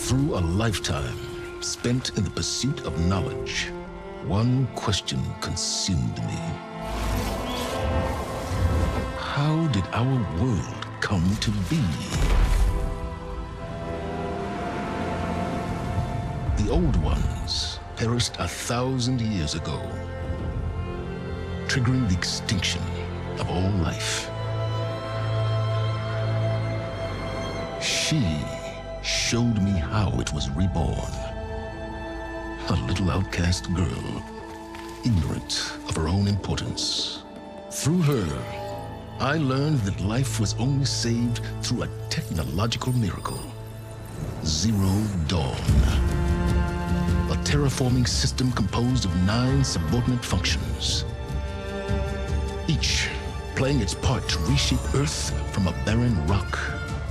Through a lifetime spent in the pursuit of knowledge, one question consumed me. How did our world come to be? The old ones perished 1,000 years ago, triggering the extinction of all life. She showed me how it was reborn. A little outcast girl, ignorant of her own importance. Through her, I learned that life was only saved through a technological miracle. Zero Dawn. A terraforming system composed of 9 subordinate functions, each playing its part to reshape Earth from a barren rock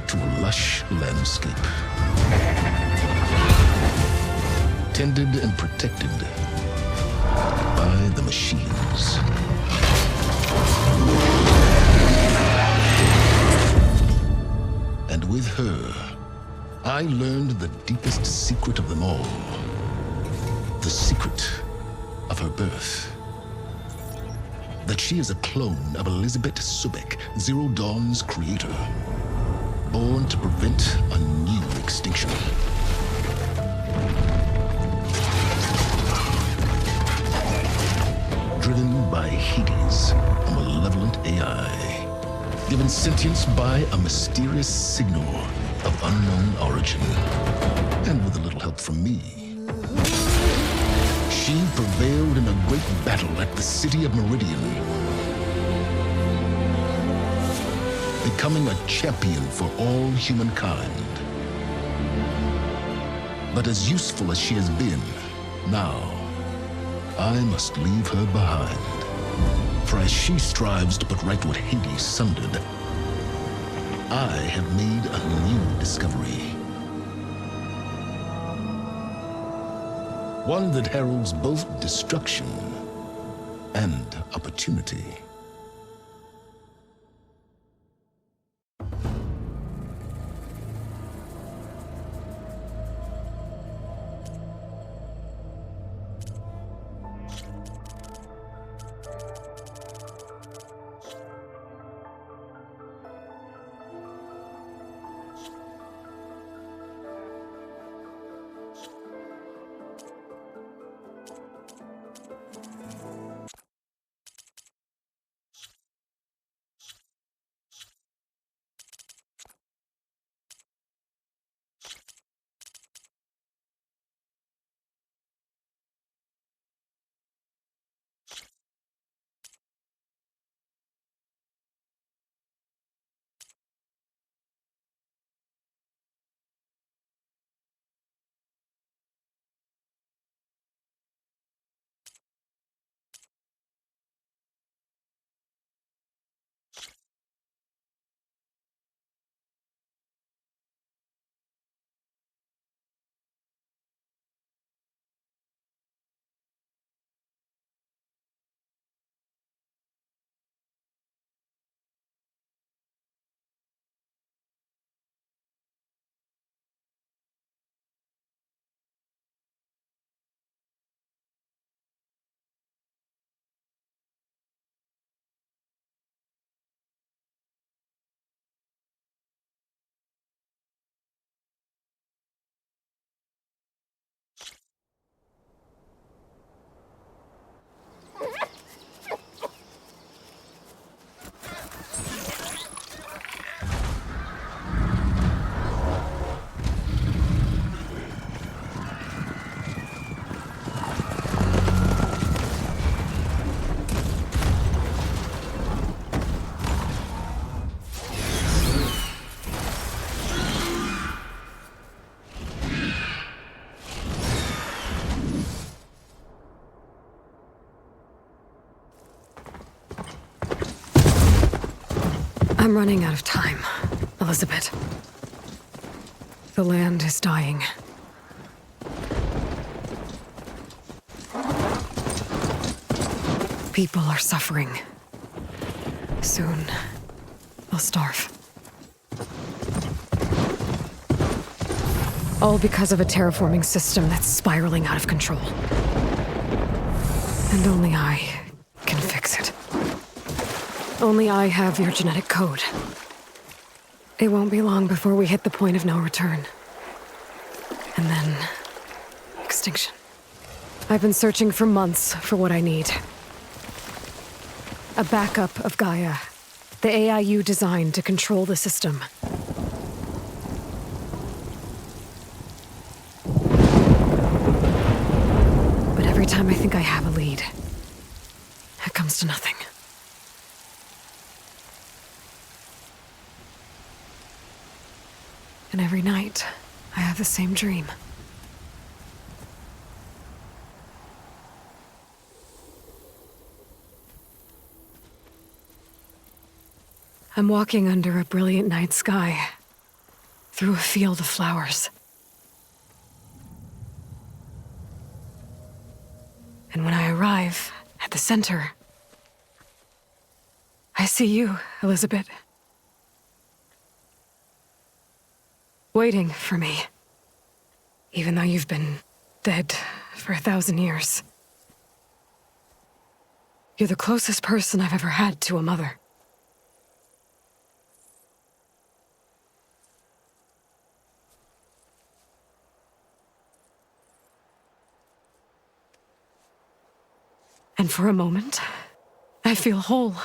to a lush landscape. Tended and protected by the machines. And with her, I learned the deepest secret of them all. The secret of her birth. That she is a clone of Elizabeth Subek, Zero Dawn's creator. Born to prevent a new extinction. Driven by Hades, a malevolent AI. Given sentience by a mysterious signal of unknown origin. And with a little help from me, she prevailed in a great battle at the city of Meridian, becoming a champion for all humankind. But as useful as she has been, now, I must leave her behind. For as she strives to put right what Hades sundered, I have made a new discovery. One that heralds both destruction and opportunity. I'm running out of time, Elizabeth. The land is dying. People are suffering. Soon, they'll starve. All because of a terraforming system that's spiraling out of control. And only I can fix it. Only I have your genetic code. It won't be long before we hit the point of no return. And then... extinction. I've been searching for months for what I need. A backup of Gaia. The AI you designed to control the system. But every time I think I have a lead, it comes to nothing. And every night, I have the same dream. I'm walking under a brilliant night sky, through a field of flowers. And when I arrive at the center, I see you, Elizabeth. Waiting for me. Even though you've been dead for 1,000 years. You're the closest person I've ever had to a mother. And for a moment, I feel whole.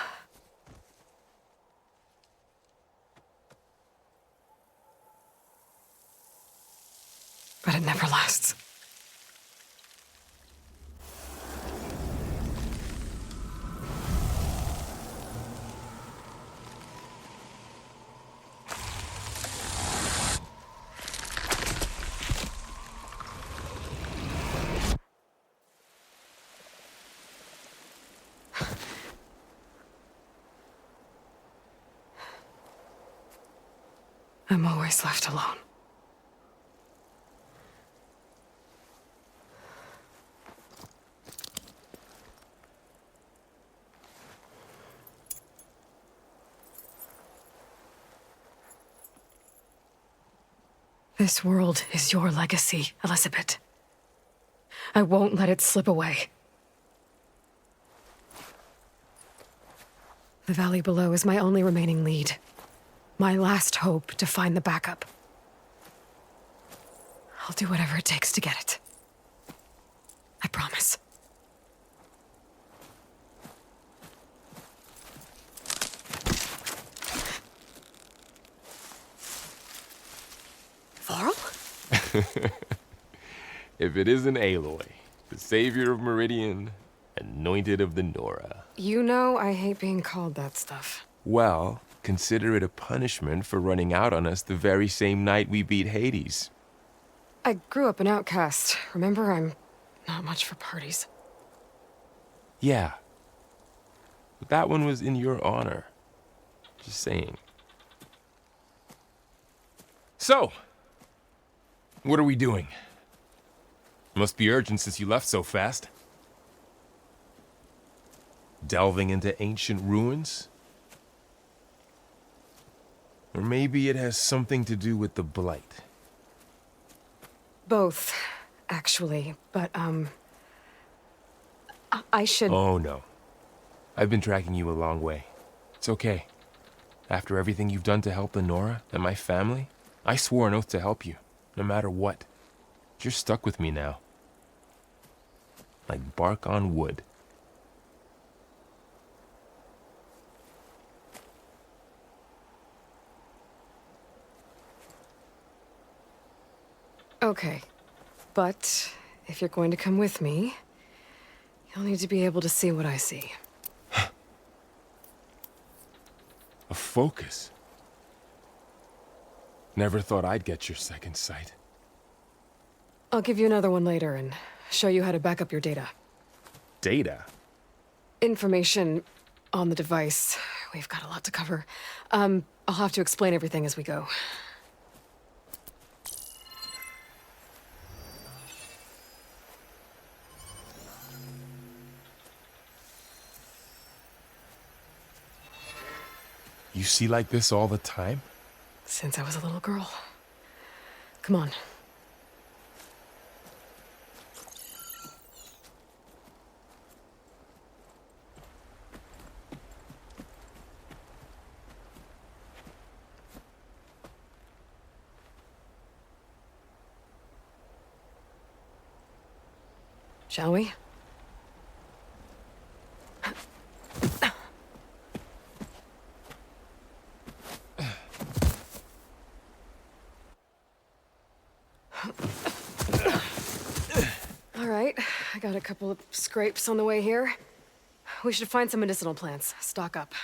But it never lasts. I'm always left alone. This world is your legacy, Elizabeth. I won't let it slip away. The valley below is my only remaining lead. My last hope to find the backup. I'll do whatever it takes to get it. I promise. Varl? If it isn't Aloy, the savior of Meridian, anointed of the Nora. You know I hate being called that stuff. Well, consider it a punishment for running out on us the very same night we beat Hades. I grew up an outcast. Remember, I'm not much for parties. Yeah. But that one was in your honor. Just saying. So, what are we doing? Must be urgent since you left so fast. Delving into ancient ruins? Or maybe it has something to do with the Blight. Both, actually, but, I should... Oh, no. I've been tracking you a long way. It's okay. After everything you've done to help the Nora and my family, I swore an oath to help you, no matter what. You're stuck with me now. Like bark on wood. Okay, but if you're going to come with me, you'll need to be able to see what I see. A focus? Never thought I'd get your second sight. I'll give you another one later and show you how to back up your data. Data? Information on the device. We've got a lot to cover. I'll have to explain everything as we go. You see like this all the time? Since I was a little girl. Come on. Shall we? All right, I got a couple of scrapes on the way here. We should find some medicinal plants, stock up.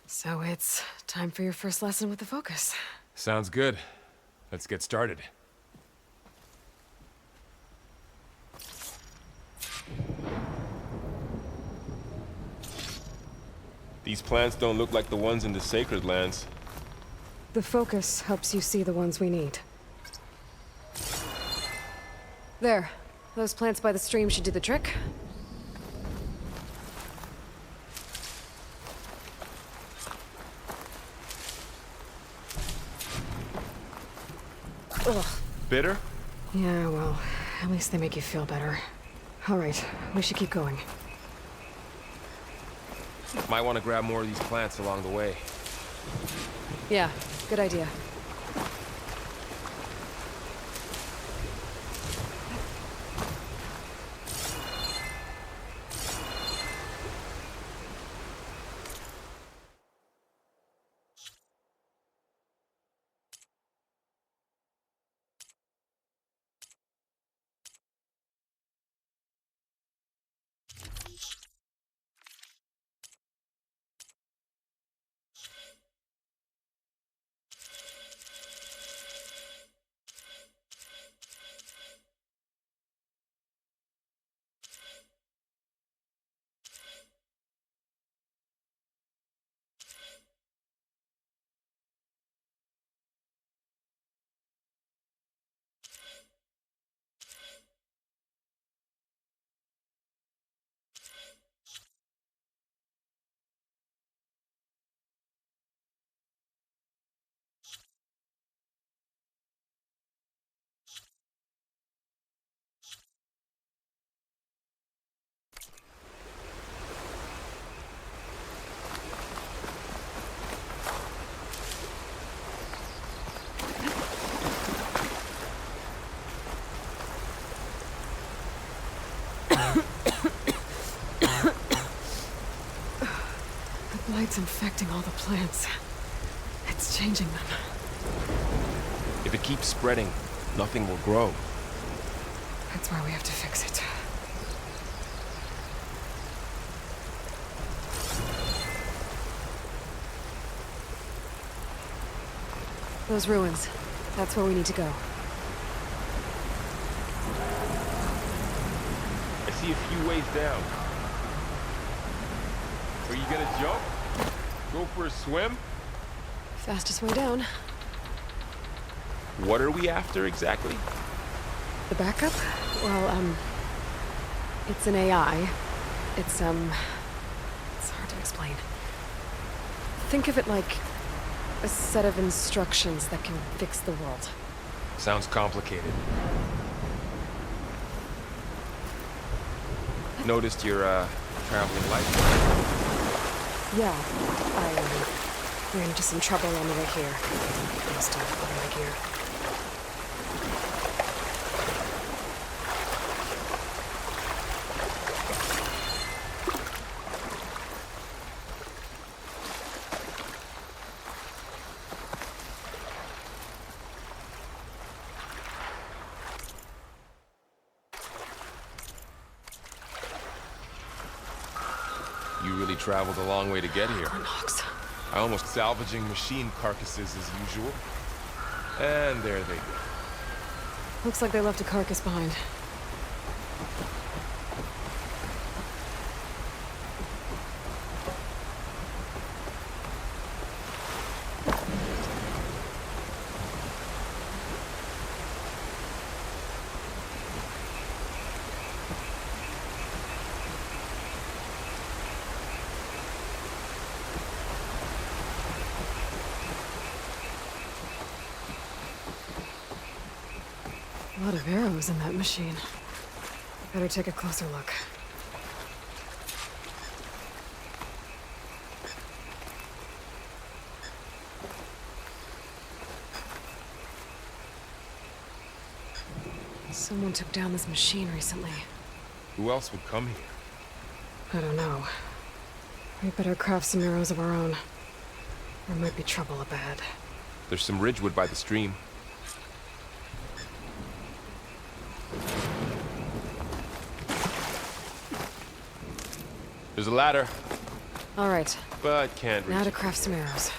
So it's time for your first lesson with the focus. Sounds good. Let's get started. These plants don't look like the ones in the sacred lands. The focus helps you see the ones we need. There. Those plants by the stream should do the trick. Ugh. Bitter? Yeah, well, at least they make you feel better. All right, we should keep going. Might want to grab more of these plants along the way. Yeah, good idea. Light's infecting all the plants. It's changing them. If it keeps spreading, nothing will grow. That's why we have to fix it. Those ruins. That's where we need to go. I see a few ways down. Are you gonna jump? Go for a swim? Fastest way down. What are we after exactly? The backup? Well, it's an AI. It's hard to explain. Think of it like a set of instructions that can fix the world. Sounds complicated. Noticed your, traveling light. Yeah, I ran into some trouble on the way here. Lost all my gear. You really traveled a long way to get here. Knox. I almost salvaging machine carcasses as usual. And there they go. Looks like they left a carcass behind. A lot of arrows in that machine. Better take a closer look. Someone took down this machine recently. Who else would come here? I don't know. We better craft some arrows of our own. There might be trouble up ahead. There's some ridgewood by the stream. There's a ladder, All right, but can't reach now to it. craft some arrows.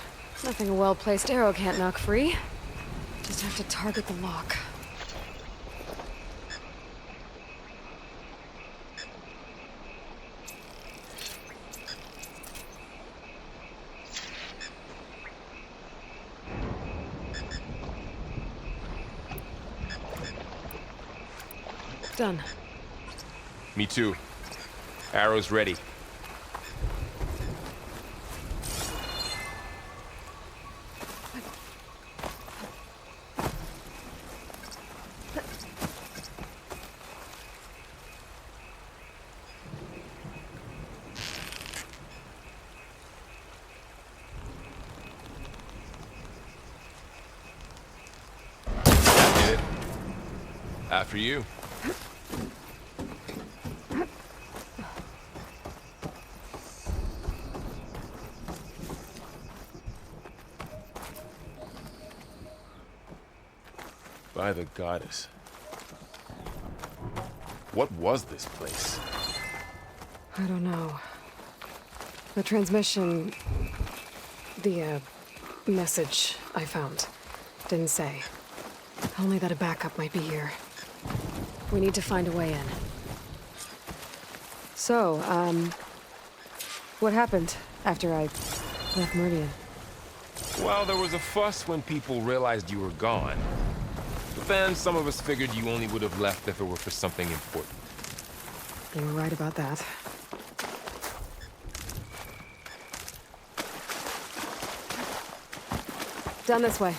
Nothing a well-placed arrow can't knock free. Just have to target the lock. Done. Me too. Arrows ready. That did it. After you. By the goddess. What was this place? I don't know. The transmission... The, message I found didn't say. Only that a backup might be here. We need to find a way in. So, what happened after I left Meridian? Well, there was a fuss when people realized you were gone. But then some of us figured you only would have left if it were for something important. You were right about that. Down this way.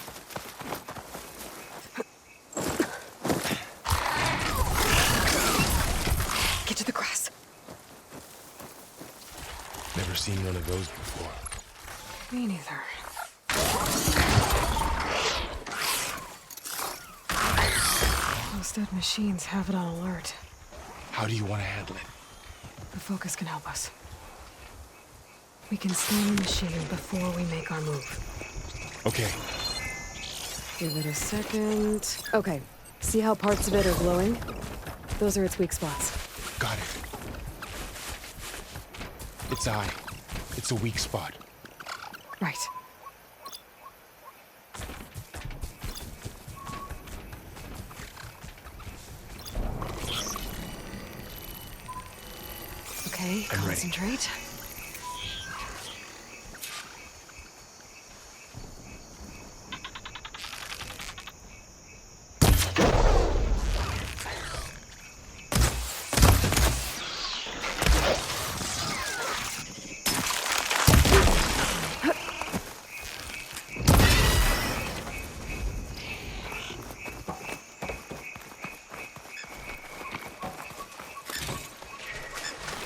Get to the grass. Never seen one of those before. Me neither. Those dead machines have it on alert. How do you want to handle it? The focus can help us. We can scan the machine before we make our move. Okay. Give it a second. Okay. See how parts of it are glowing? Those are its weak spots. Got it. Its eye. It's a weak spot. Right. Okay, I'm ready. concentrate.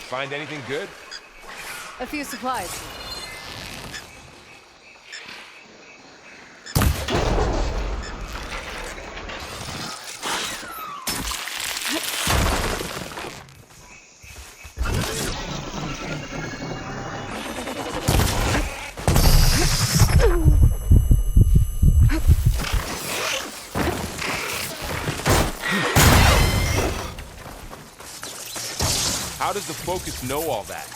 Find anything good? A few supplies. How does the focus know all that?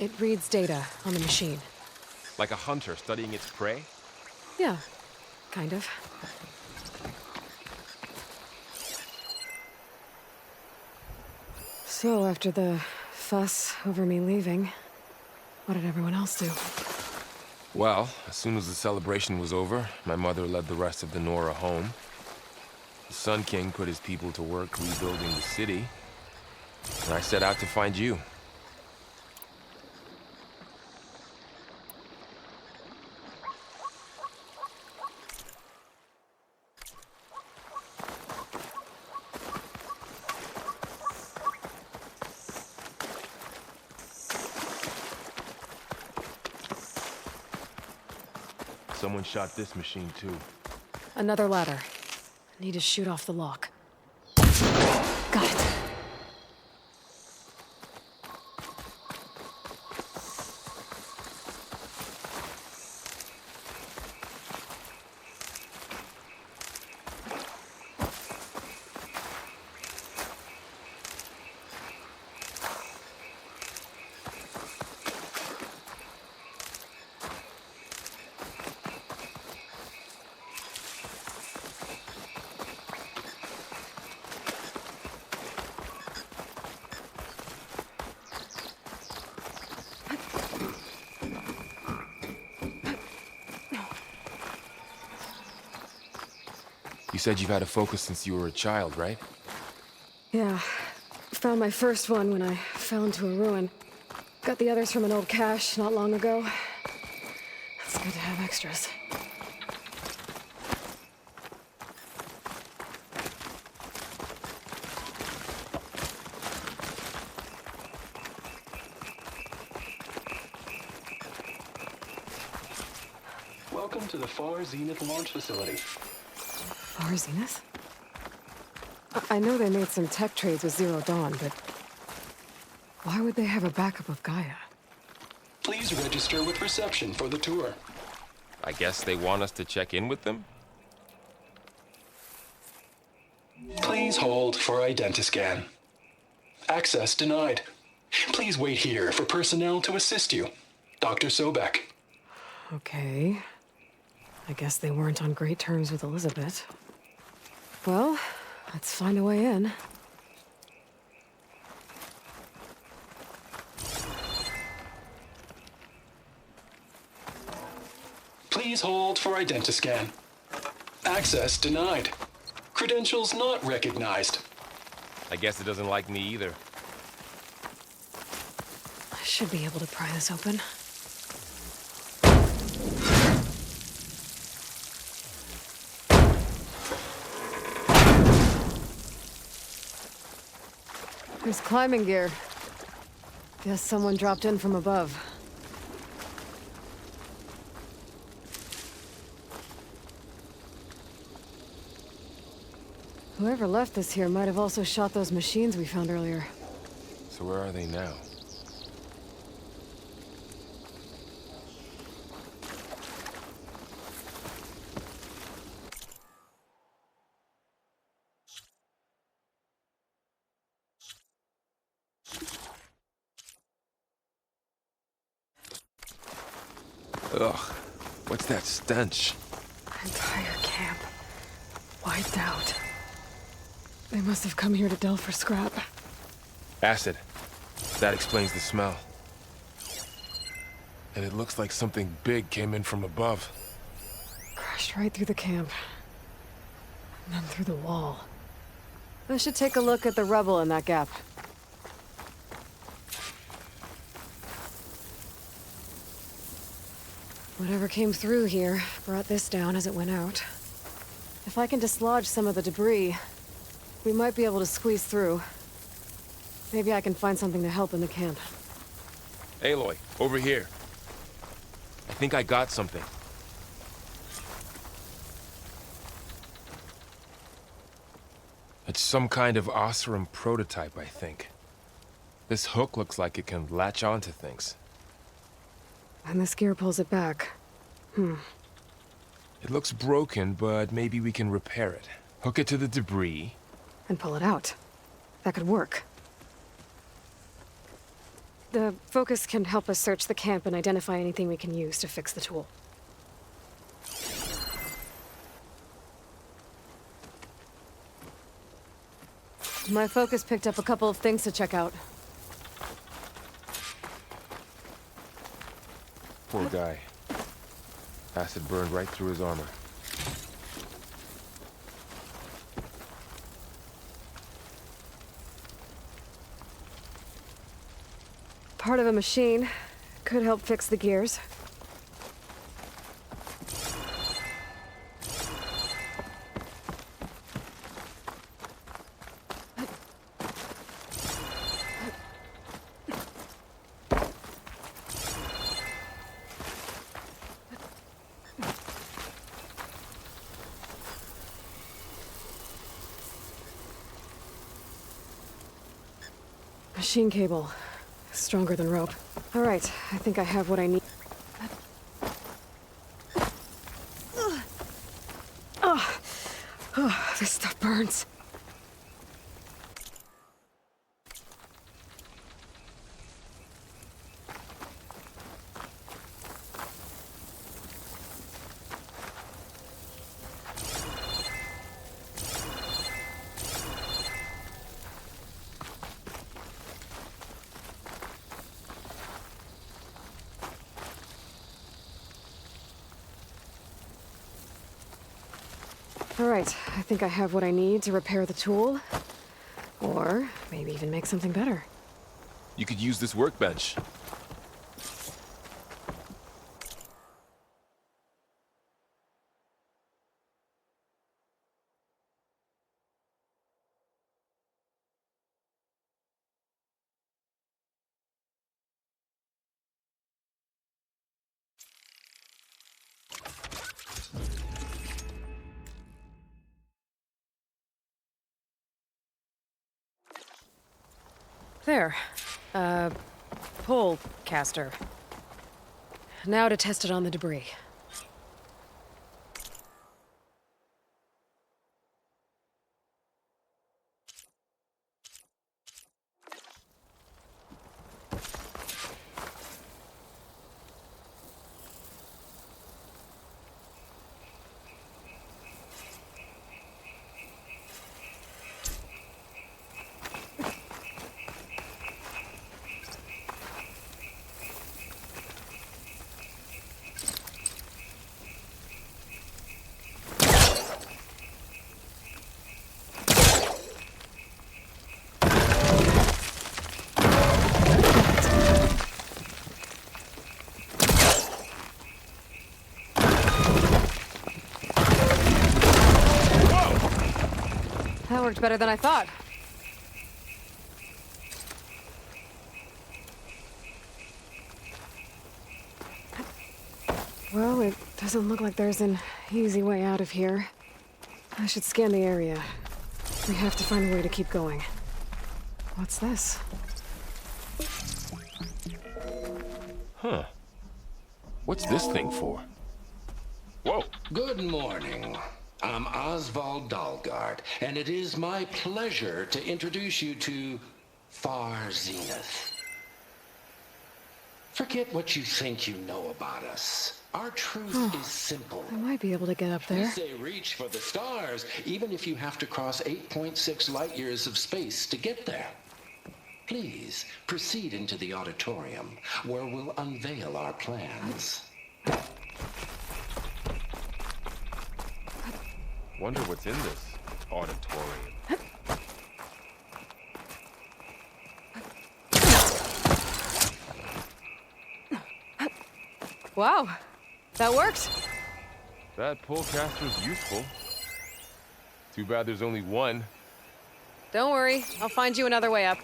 It reads data on the machine. Like a hunter studying its prey? Yeah, kind of. So, after the fuss over me leaving, what did everyone else do? Well, as soon as the celebration was over, my mother led the rest of the Nora home. The Sun King put his people to work rebuilding the city, and I set out to find you. Someone shot this machine too. Another ladder. Need to shoot off the lock. Got it. You said you've had a focus since you were a child, right? Yeah. Found my first one when I fell into a ruin. Got the others from an old cache not long ago. It's good to have extras. Welcome to the Far Zenith launch facility. Far Zenith? I know they made some tech trades with Zero Dawn, but why would they have a backup of Gaia? Please register with reception for the tour. I guess they want us to check in with them? Please hold for identiscan. Access denied. Please wait here for personnel to assist you. Dr. Sobek. Okay. I guess they weren't on great terms with Elizabeth. Well, let's find a way in. Please hold for identiscan. Access denied. Credentials not recognized. I guess it doesn't like me either. I should be able to pry this open. There's climbing gear. Guess someone dropped in from above. Whoever left this here might have also shot those machines we found earlier. So where are they now? Ugh, what's that stench? Entire camp. Wiped out. They must have come here to delve for scrap. Acid. That explains the smell. And it looks like something big came in from above. Crashed right through the camp. And then through the wall. I should take a look at the rubble in that gap. Whatever came through here brought this down as it went out. If I can dislodge some of the debris, we might be able to squeeze through. Maybe I can find something to help in the camp. Aloy, over here. I think I got something. It's some kind of Oseram prototype, I think. This hook looks like it can latch onto things. And this gear pulls it back. It looks broken, but maybe we can repair it. Hook it to the debris. And pull it out. That could work. The focus can help us search the camp and identify anything we can use to fix the tool. My focus picked up a couple of things to check out. Poor guy. Acid burned right through his armor. Part of a machine. Could help fix the gears. Machine cable. Stronger than rope. All right, I think I have what I need. Oh, this stuff burns. All right, I think I have what I need to repair the tool. Or maybe even make something better. You could use this workbench. There. Pull caster. Now to test it on the debris. That worked better than I thought. Well, it doesn't look like there's an easy way out of here. I should scan the area. We have to find a way to keep going. What's this? Huh. What's this thing for? Whoa. Good morning. I'm Oswald Dalgard, and it is my pleasure to introduce you to Far Zenith. Forget what you think you know about us. Our truth is simple. I might be able to get up We there. say reach for the stars, even if you have to cross 8.6 light years of space to get there. Please proceed into the auditorium, where we'll unveil our plans. Wonder what's in this auditorium. Wow, that worked. That pull caster's useful. Too bad there's only one. Don't worry, I'll find you another way up.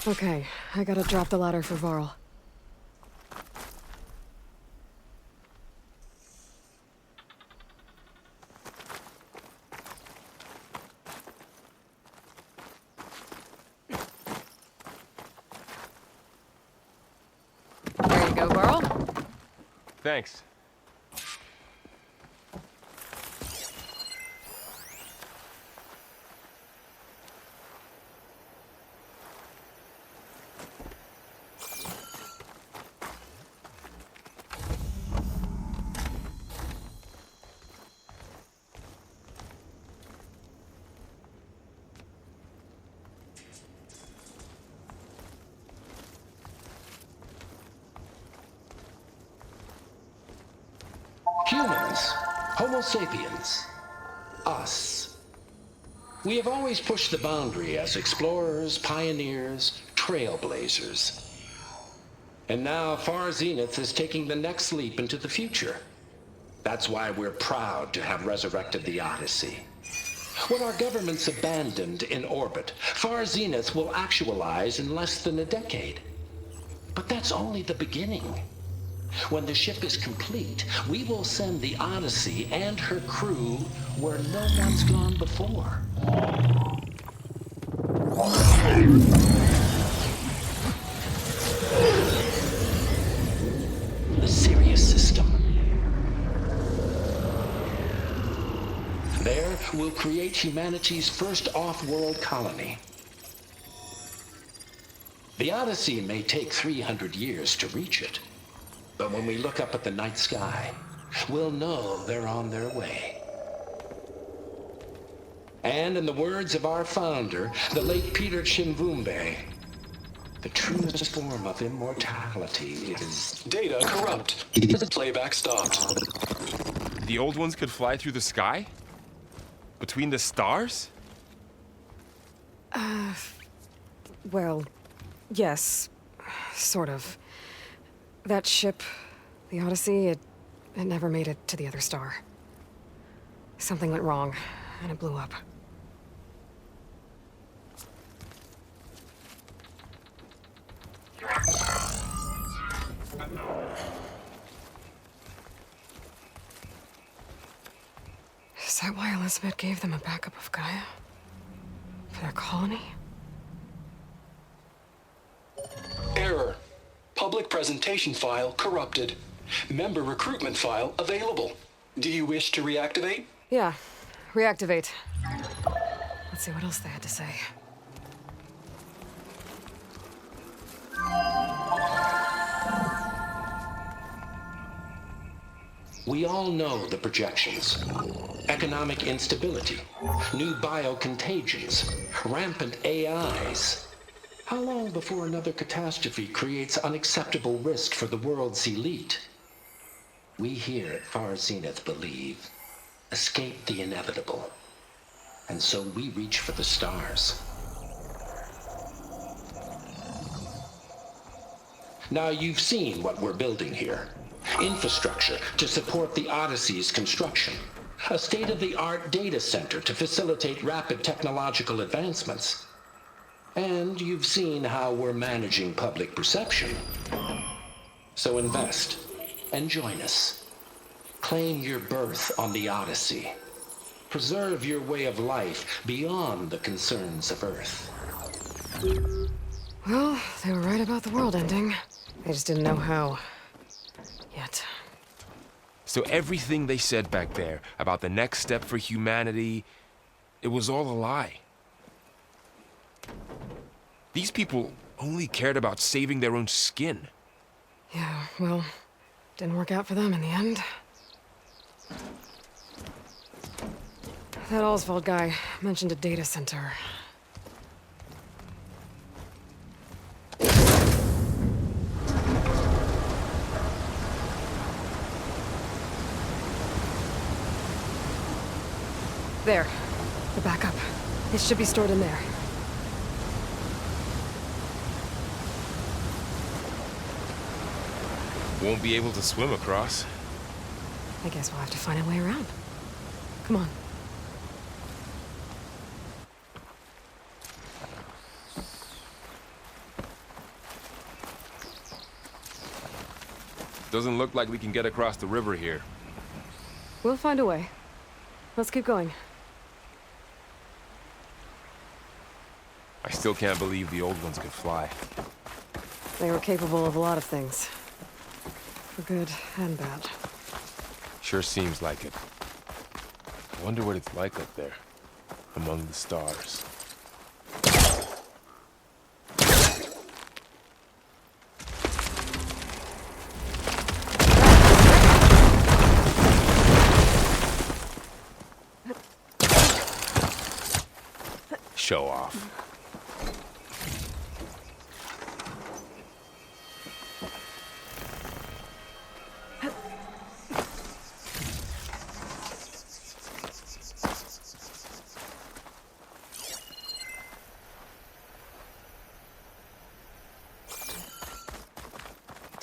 Okay, I gotta drop the ladder for Varl. There you go, Varl. Thanks. Humans, Homo sapiens, us. We have always pushed the boundary as explorers, pioneers, trailblazers. And now Far Zenith is taking the next leap into the future. That's why we're proud to have resurrected the Odyssey. What our governments abandoned in orbit, Far Zenith will actualize in less than a decade. But that's only the beginning. When the ship is complete, we will send the Odyssey and her crew where no one's gone before. will create humanity's first off-world colony. The Odyssey may take 300 years to reach it, but when we look up at the night sky, we'll know they're on their way. And in the words of our founder, the late Peter Chimvumbe, the truest form of immortality is... Data corrupt. Playback stopped. The old ones could fly through the sky? Between the stars? Well, yes. Sort of. That ship, the Odyssey, it never made it to the other star. Something went wrong, and it blew up. Is that why Elizabeth gave them a backup of Gaia? For their colony? Error. Public presentation file corrupted. Member recruitment file available. Do you wish to reactivate? Yeah, reactivate. Let's see what else they had to say. We all know the projections. Economic instability, new biocontagions, rampant AIs. How long before another catastrophe creates unacceptable risk for the world's elite? We here at Far Zenith believe, escape the inevitable. And so we reach for the stars. Now you've seen what we're building here. Infrastructure to support the Odyssey's construction. A state-of-the-art data center to facilitate rapid technological advancements. And you've seen how we're managing public perception. So invest and join us. Claim your berth on the Odyssey. Preserve your way of life beyond the concerns of Earth. Well, they were right about the world ending. They just didn't know how. Yet. So everything they said back there about the next step for humanity, it was all a lie. These people only cared about saving their own skin. Yeah, well, didn't work out for them in the end. That Oswald guy mentioned a data center. There. The backup. It should be stored in there. Won't be able to swim across. I guess we'll have to find a way around. Come on. Doesn't look like we can get across the river here. We'll find a way. Let's keep going. I still can't believe the old ones could fly. They were capable of a lot of things. For good and bad. Sure seems like it. I wonder what it's like up there, among the stars. Show off.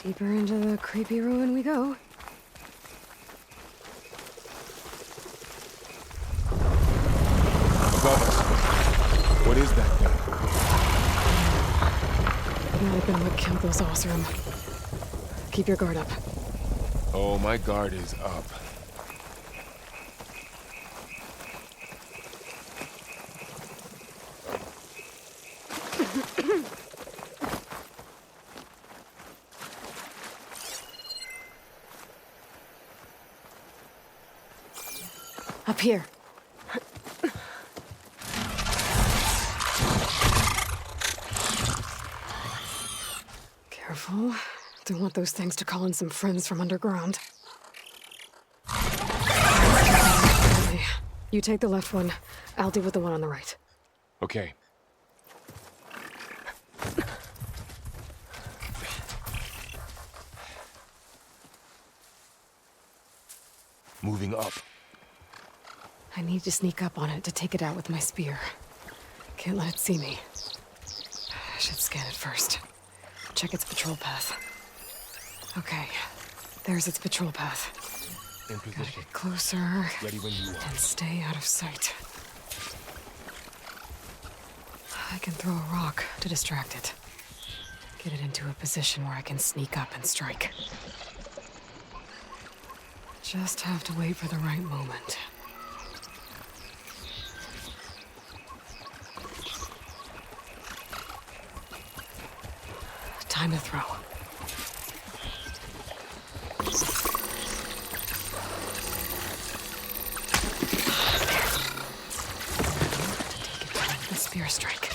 Deeper into the creepy ruin we go. Above us. What is that thing? Might have been what killed those Osram. Keep your guard up. Oh, my guard is up. Up here. Careful. Don't want those things to call in some friends from underground. Okay. You take the left one. I'll deal with the one on the right. Okay. Moving up. I need to sneak up on it to take it out with my spear. Can't let it see me. I should scan it first. Check its patrol path. Okay. There's its patrol path. In Gotta position. get closer Ready when you are. and stay out of sight. I can throw a rock to distract it. Get it into a position where I can sneak up and strike. Just have to wait for the right moment. Time to throw. The spear strike.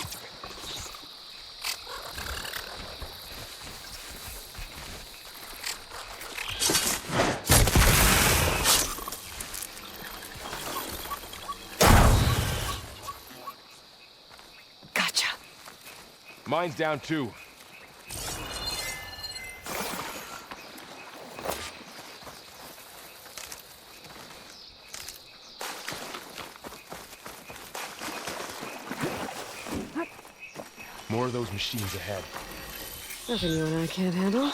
Gotcha. Mine's down too. More of those machines ahead. Nothing you and I can't handle.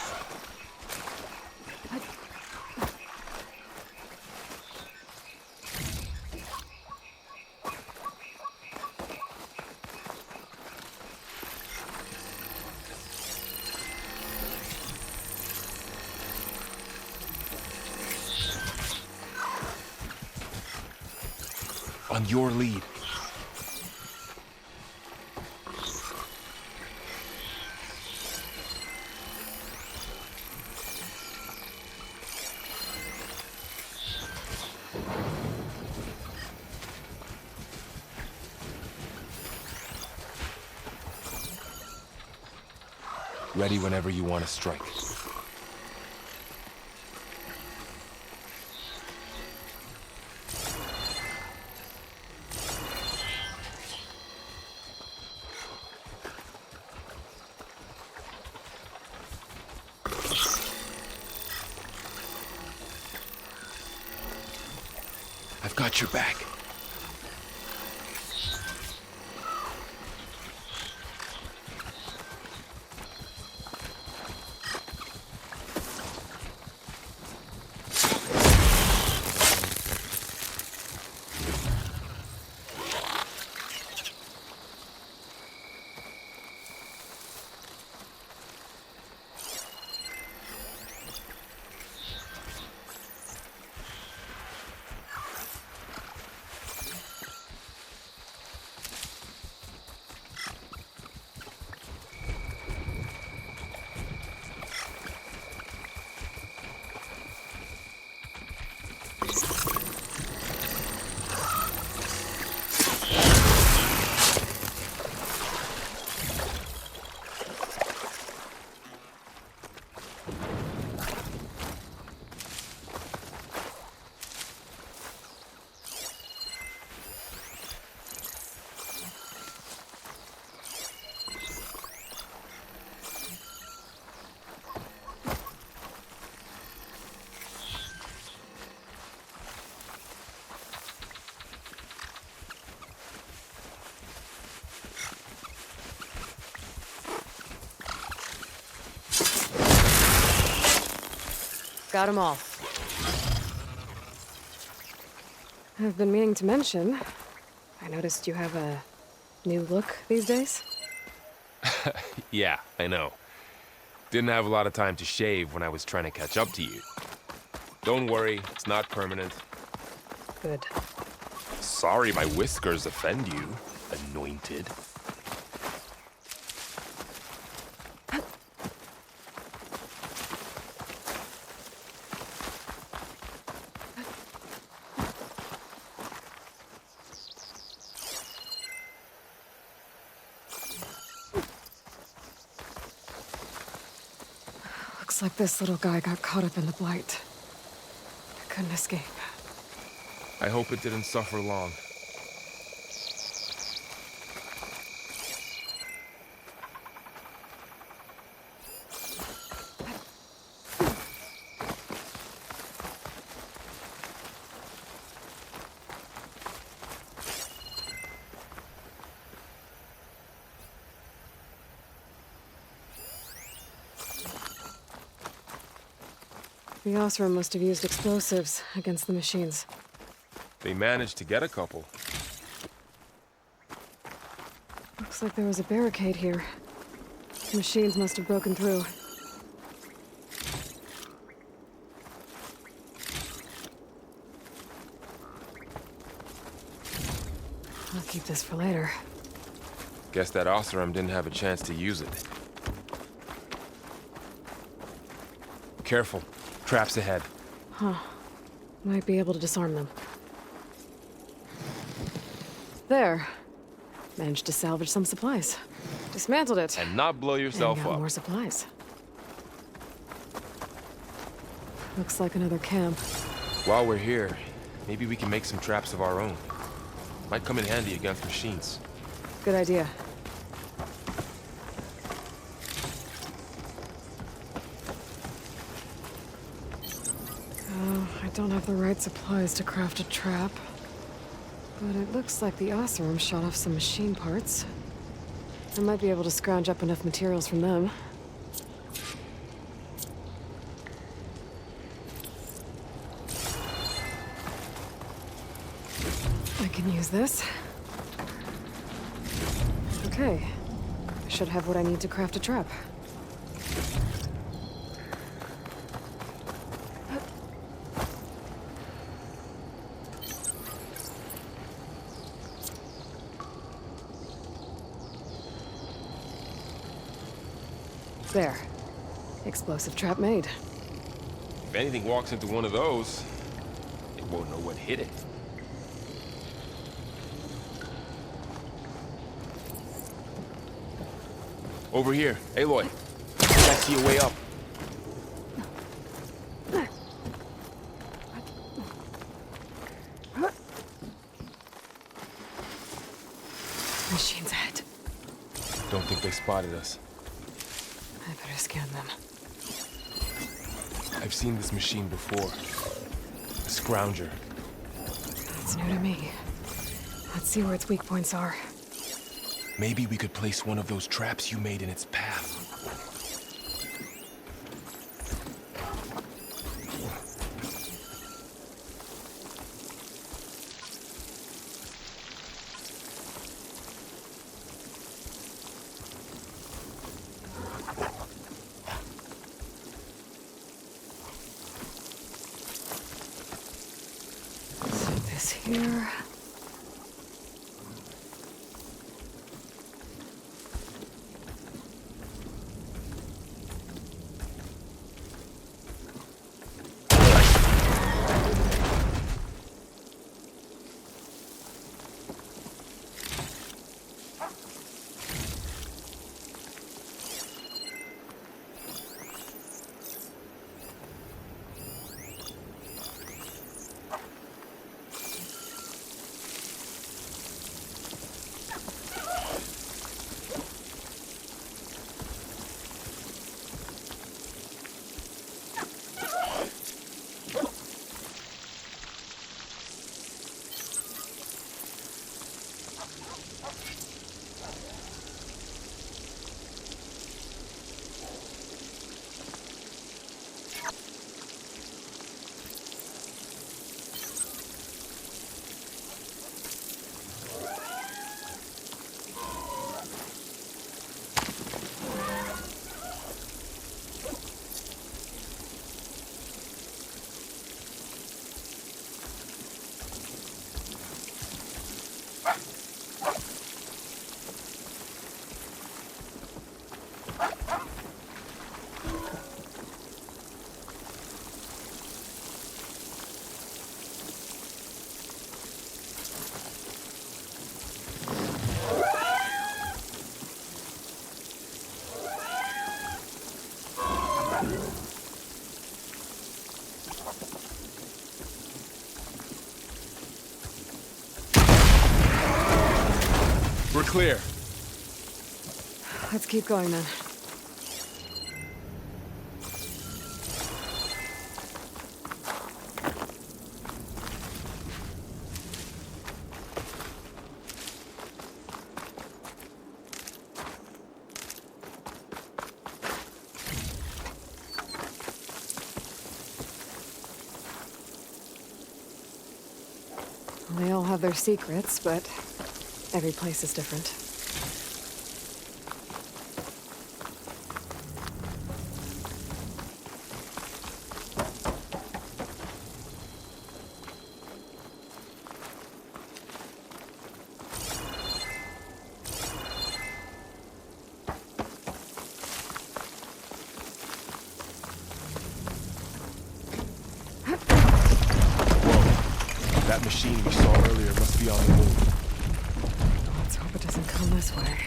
On your lead. Ready whenever you want to strike. I've got your back. Got them all. I've been meaning to mention, I noticed you have a new look these days. Yeah, I know. Didn't have a lot of time to shave when I was trying to catch up to you. Don't worry, it's not permanent. Good. Sorry my whiskers offend you, anointed. Looks like this little guy got caught up in the blight. Couldn't escape. I hope it didn't suffer long. The Osram must have used explosives against the machines. They managed to get a couple. Looks like there was a barricade here. The machines must have broken through. I'll keep this for later. Guess that Osram didn't have a chance to use it. Careful. Traps ahead. Huh. Might be able to disarm them. There. Managed to salvage some supplies. Dismantled it. And not blow yourself and got up. more supplies. Looks like another camp. While we're here, maybe we can make some traps of our own. Might come in handy against machines. Good idea. I don't have the right supplies to craft a trap. But it looks like the Osram shot off some machine parts. I might be able to scrounge up enough materials from them. I can use this. Okay. I should have what I need to craft a trap. There. Explosive trap made. If anything walks into one of those, it won't know what hit it. Over here, Aloy. I see a way up. Machines ahead. Don't think they spotted us. I better scan them. I've seen this machine before. A scrounger. That's new to me. Let's see where its weak points are. Maybe we could place one of those traps you made in its path. Set this here. clear. Let's keep going then. They all have their secrets, but every place is different. That machine we saw earlier must be on the move. Let's hope it doesn't come this way.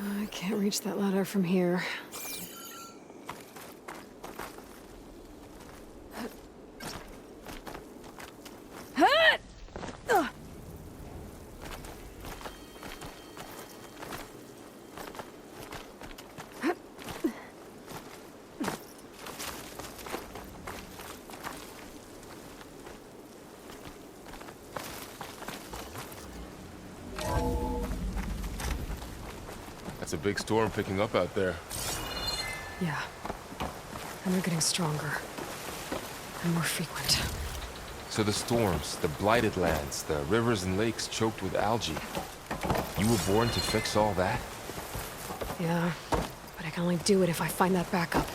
I can't reach that ladder from here. That's a big storm picking up out there. Yeah. And they're getting stronger. And more frequent. So the storms, the blighted lands, the rivers and lakes choked with algae. You were born to fix all that? Yeah. But I can only do it if I find that backup.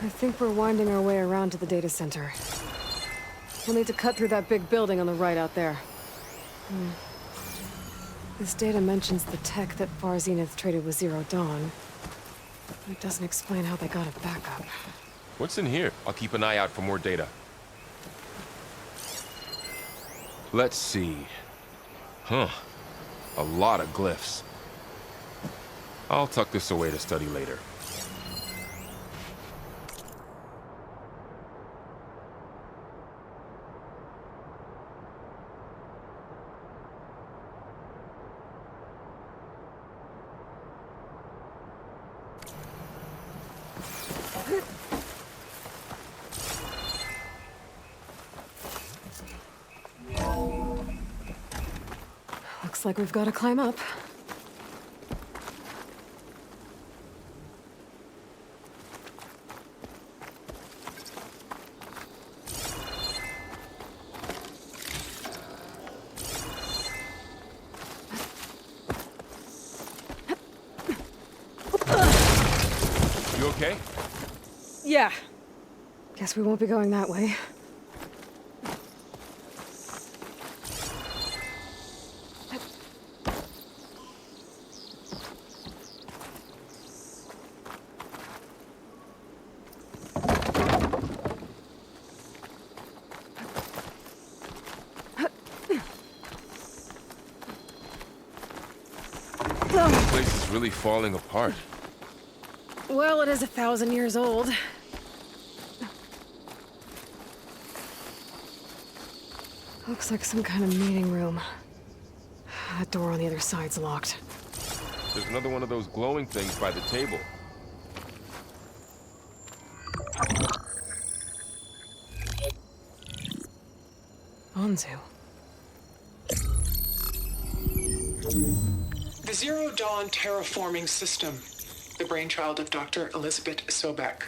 I think we're winding our way around to the data center. We'll need to cut through that big building on the right out there. This data mentions the tech that Far Zenith traded with Zero Dawn. But it doesn't explain how they got it back up. What's in here? I'll keep an eye out for more data. Let's see. Huh. A lot of glyphs. I'll tuck this away to study later. Looks like we've got to climb up. You okay? Yeah. Guess we won't be going that way. This place is really falling apart. Well, it is 1,000 years old. Looks like some kind of meeting room. That door on the other side's locked. There's another one of those glowing things by the table. Anzu. The Zero Dawn terraforming system, the brainchild of Dr. Elizabeth Sobek.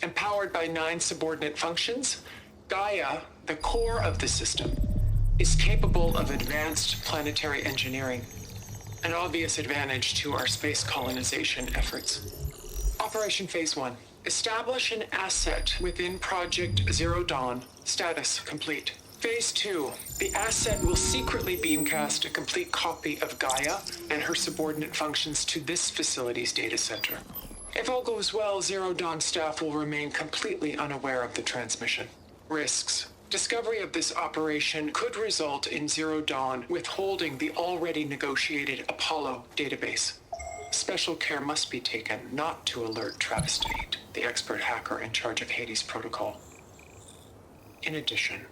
Empowered by 9 subordinate functions, Gaia, the core of the system, is capable of advanced planetary engineering, an obvious advantage to our space colonization efforts. Operation Phase 1. Establish an asset within Project Zero Dawn. Status complete. Phase 2. The asset will secretly beamcast a complete copy of Gaia and her subordinate functions to this facility's data center. If all goes well, Zero Dawn staff will remain completely unaware of the transmission. Risks. Discovery of this operation could result in Zero Dawn withholding the already negotiated Apollo database. Special care must be taken not to alert Travis Tate, the expert hacker in charge of Hades Protocol. In addition,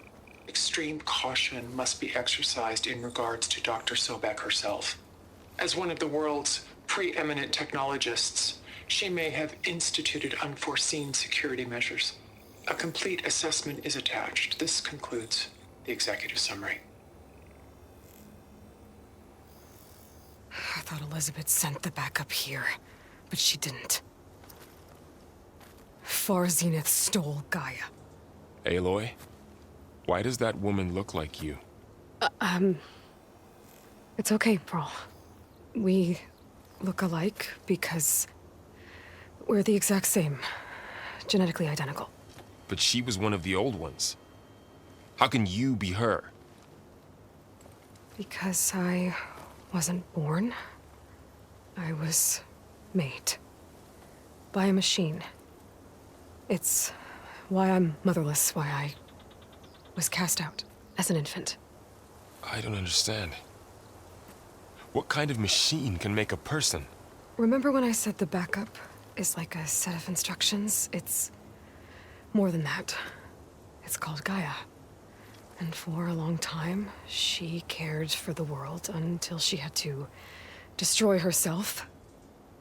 Extreme caution must be exercised in regards to Dr. Sobek herself. As one of the world's preeminent technologists, she may have instituted unforeseen security measures. A complete assessment is attached. This concludes the executive summary. I thought Elizabeth sent the backup here, but she didn't. Far Zenith stole Gaia. Aloy? Why does that woman look like you? It's okay, Pearl. We look alike because we're the exact same. Genetically identical. But she was one of the old ones. How can you be her? Because I wasn't born. I was made. By a machine. It's why I'm motherless, why I was cast out as an infant. I don't understand. What kind of machine can make a person? Remember when I said the backup is like a set of instructions? It's more than that. It's called Gaia. And for a long time, she cared for the world until she had to destroy herself.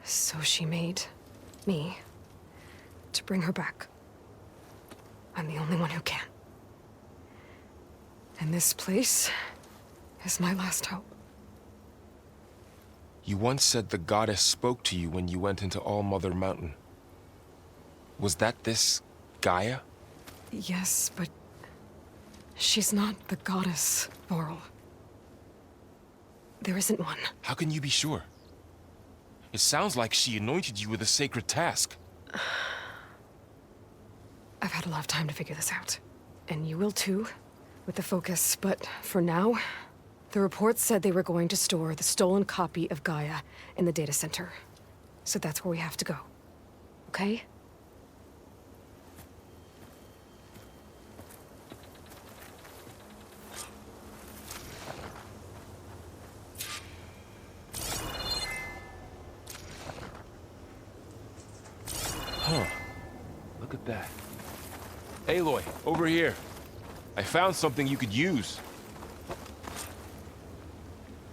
So she made me to bring her back. I'm the only one who can. And this place is my last hope. You once said the goddess spoke to you when you went into All-Mother Mountain. Was that this Gaia? Yes, but she's not the goddess, Varl. There isn't one. How can you be sure? It sounds like she anointed you with a sacred task. I've had a lot of time to figure this out. And you will too, with the focus. But for now, the reports said they were going to store the stolen copy of Gaia in the data center. So that's where we have to go. Okay? Huh. Look at that. Aloy, over here. I found something you could use.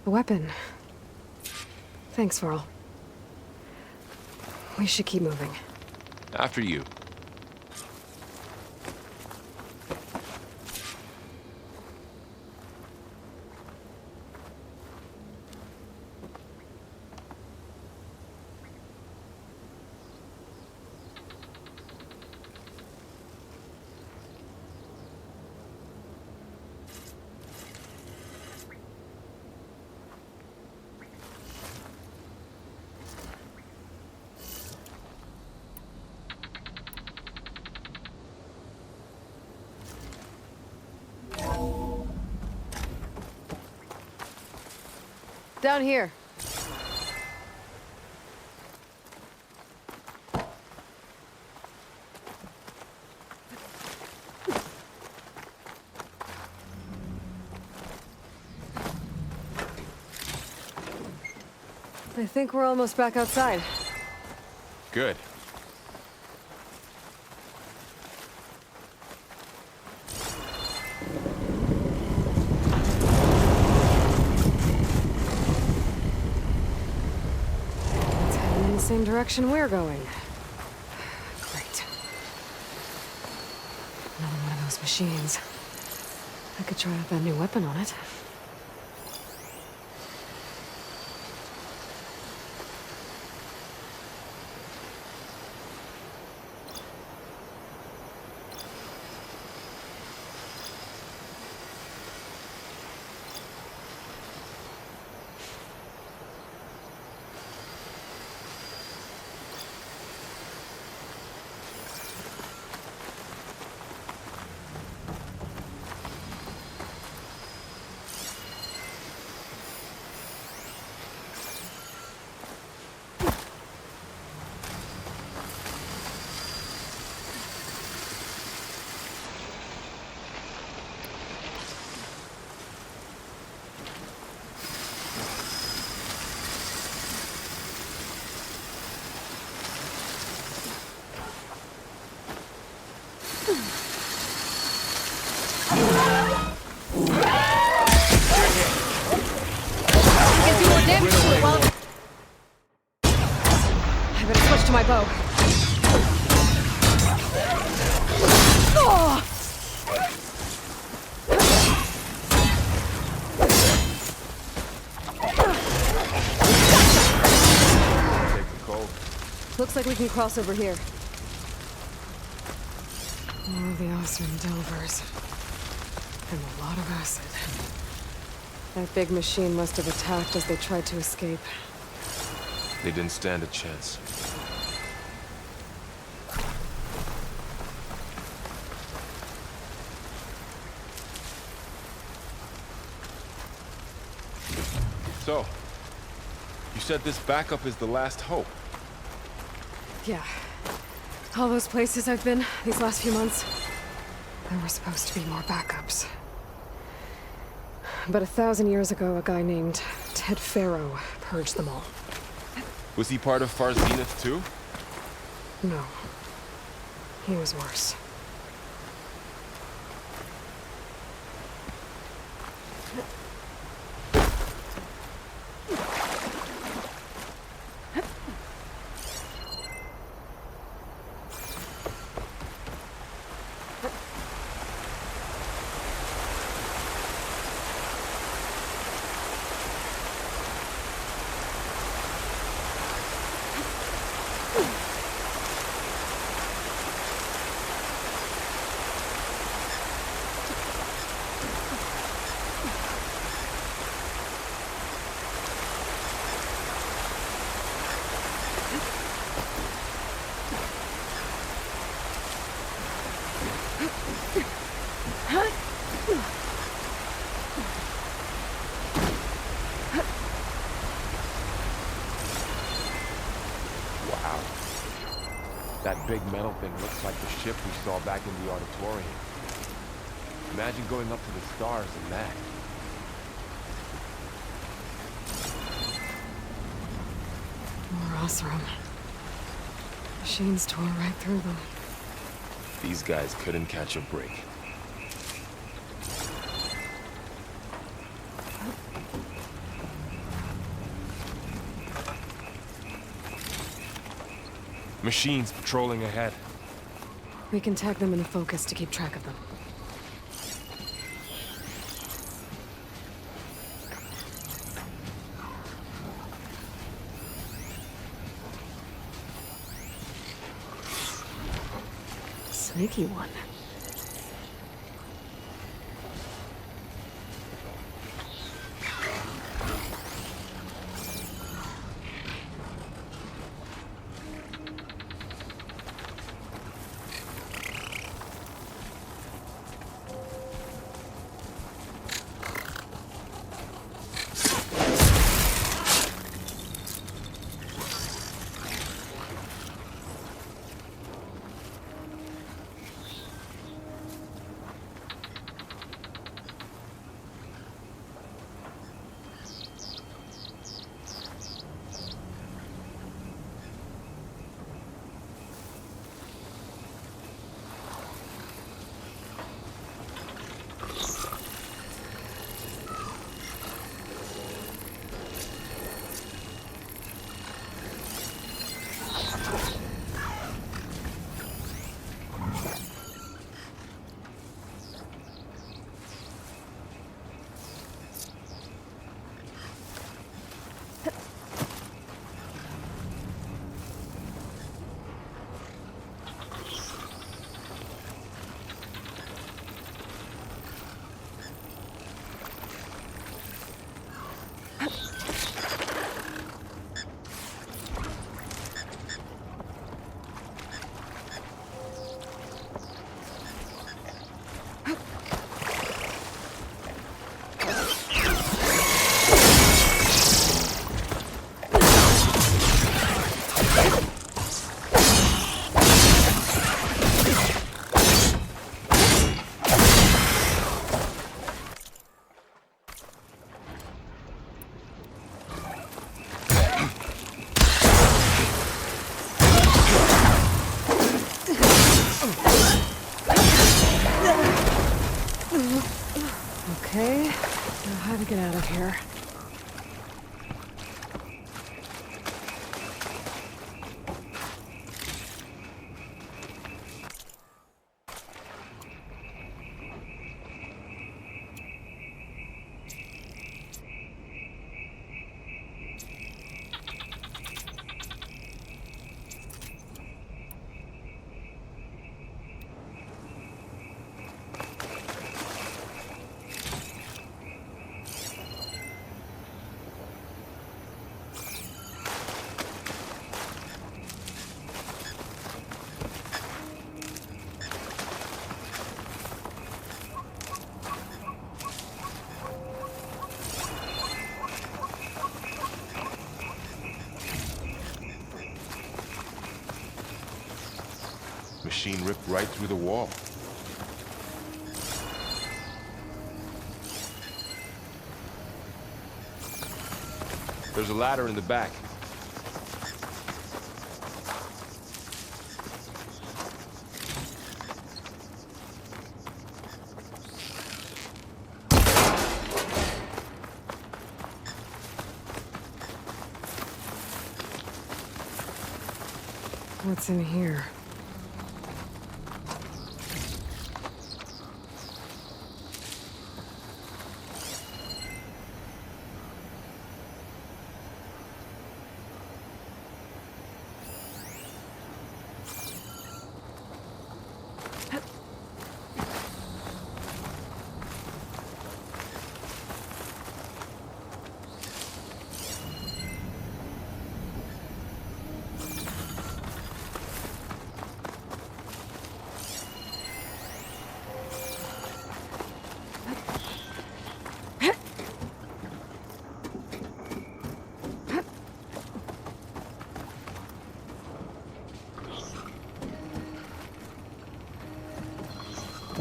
A weapon. Thanks, Varl. We should keep moving. After you. Down here. I think we're almost back outside. Good. Same direction we're going. Great. Another one of those machines. I could try out that new weapon on it. my bow. Oh! Take the cold. Looks like we can cross over here. More of the awesome Delvers. And a lot of acid. That big machine must have attacked as they tried to escape. They didn't stand a chance. So, you said this backup is the last hope. Yeah. All those places I've been these last few months, there were supposed to be more backups. But 1,000 years ago, a guy named Ted Faro purged them all. Was he part of Far Zenith too? No. He was worse. Wow. That big metal thing looks like the ship we saw back in the auditorium. Imagine going up to the stars in that. More Osram. Machines tore right through them. These guys couldn't catch a break. Machines patrolling ahead. We can tag them in the focus to keep track of them. Sneaky one. Okay, now how to get out of here? Machine ripped right through the wall. There's a ladder in the back. What's in here?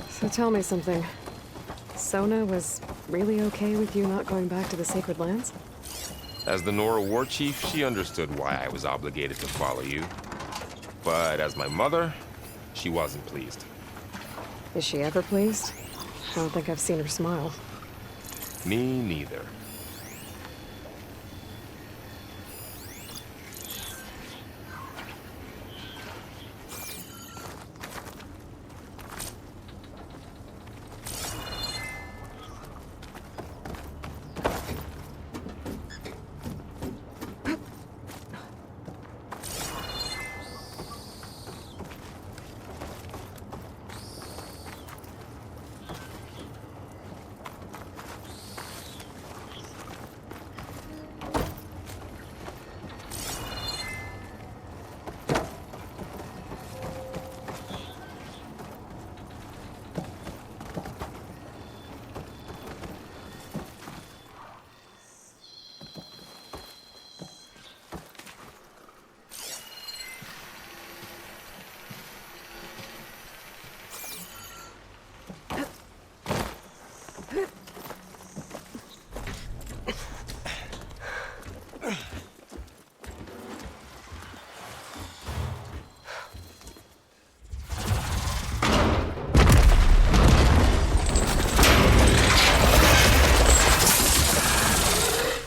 So tell me something. Sona was really okay with you not going back to the Sacred Lands? As the Nora war chief, she understood why I was obligated to follow you. But as my mother, she wasn't pleased. Is she ever pleased? I don't think I've seen her smile. Me neither.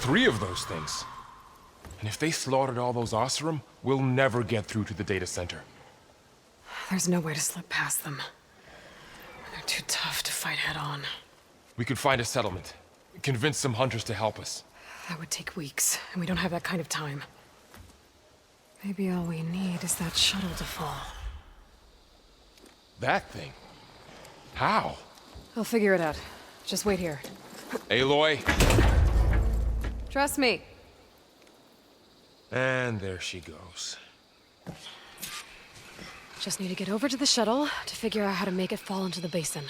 Three of those things. And if they slaughtered all those Oseram, we'll never get through to the data center. There's no way to slip past them. They're too tough to fight head-on. We could find a settlement. Convince some hunters to help us. That would take weeks, and we don't have that kind of time. Maybe all we need is that shuttle to fall. That thing? How? I'll figure it out. Just wait here. Aloy. Trust me. And there she goes. Just need to get over to the shuttle to figure out how to make it fall into the basin.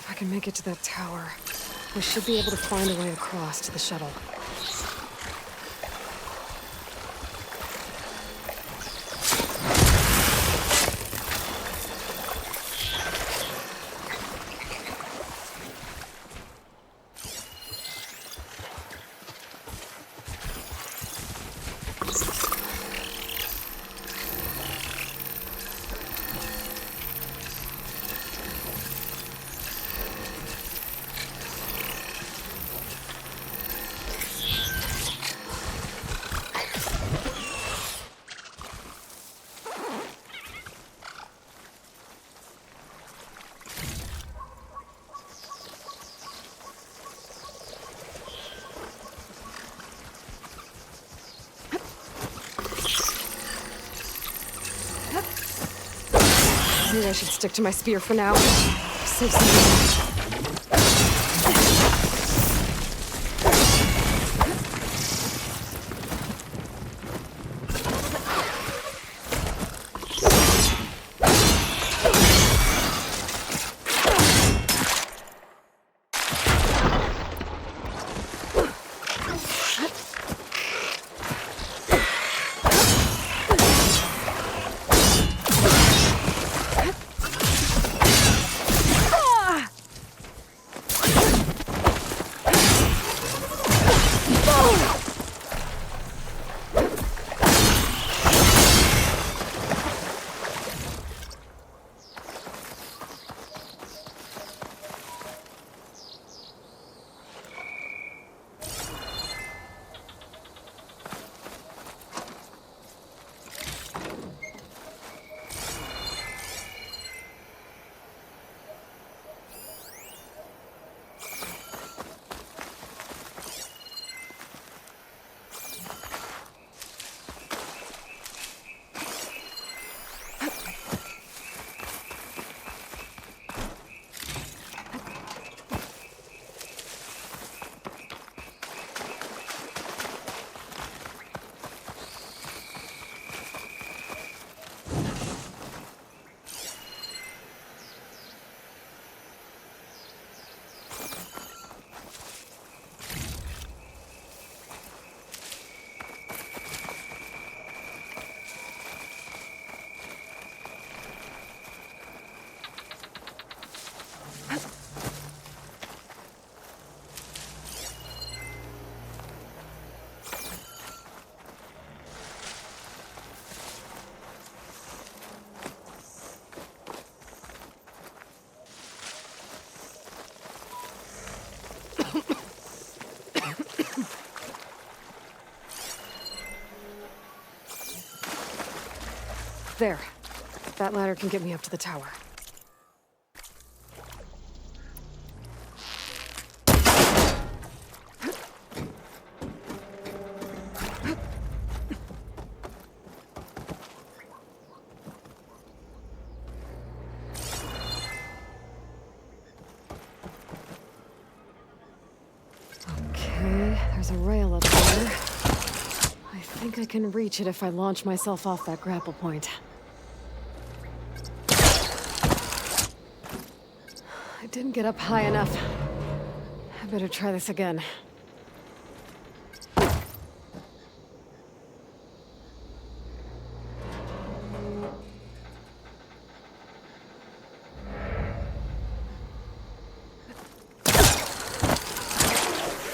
If I can make it to that tower, we should be able to find a way across to the shuttle. Maybe I should stick to my spear for now. Save some. There. That ladder can get me up to the tower. Okay, there's a rail up there. I think I can reach it if I launch myself off that grapple point. I didn't get up high enough. I better try this again.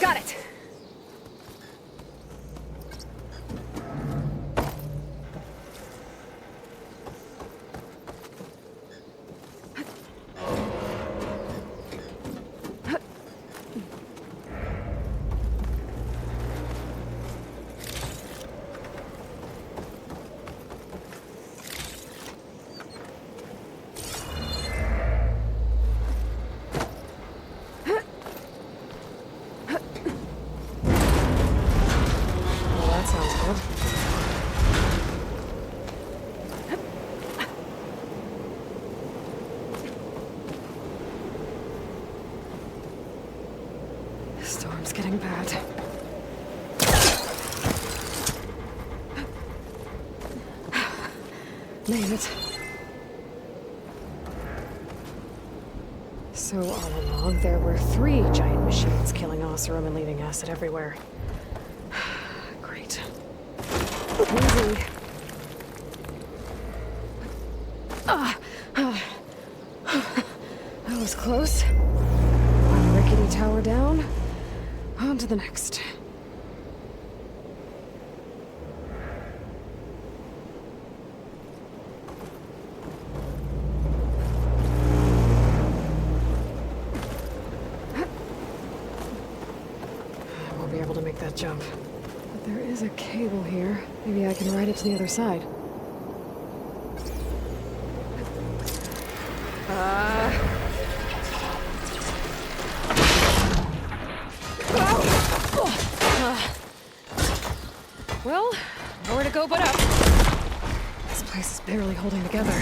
Got it! Well, that sounds good. The storm's getting bad. Made it. So all along, there were 3 giant machines killing Oseram and leaving acid everywhere. Great. Easy. That was close. One rickety tower down. On to the next. I won't be able to make that jump. But there is a cable here. Maybe I can ride it to the other side. Well, nowhere to go but up. This place is barely holding together.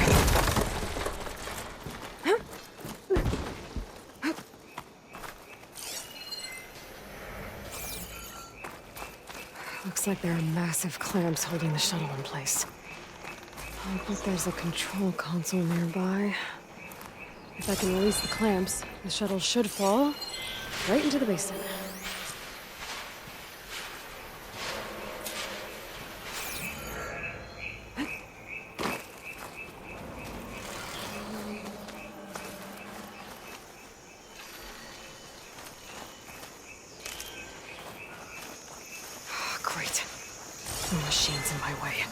Looks like there are massive clamps holding the shuttle in place. I'll bet there's a control console nearby. If I can release the clamps, the shuttle should fall right into the basin. Great. No machines in my way.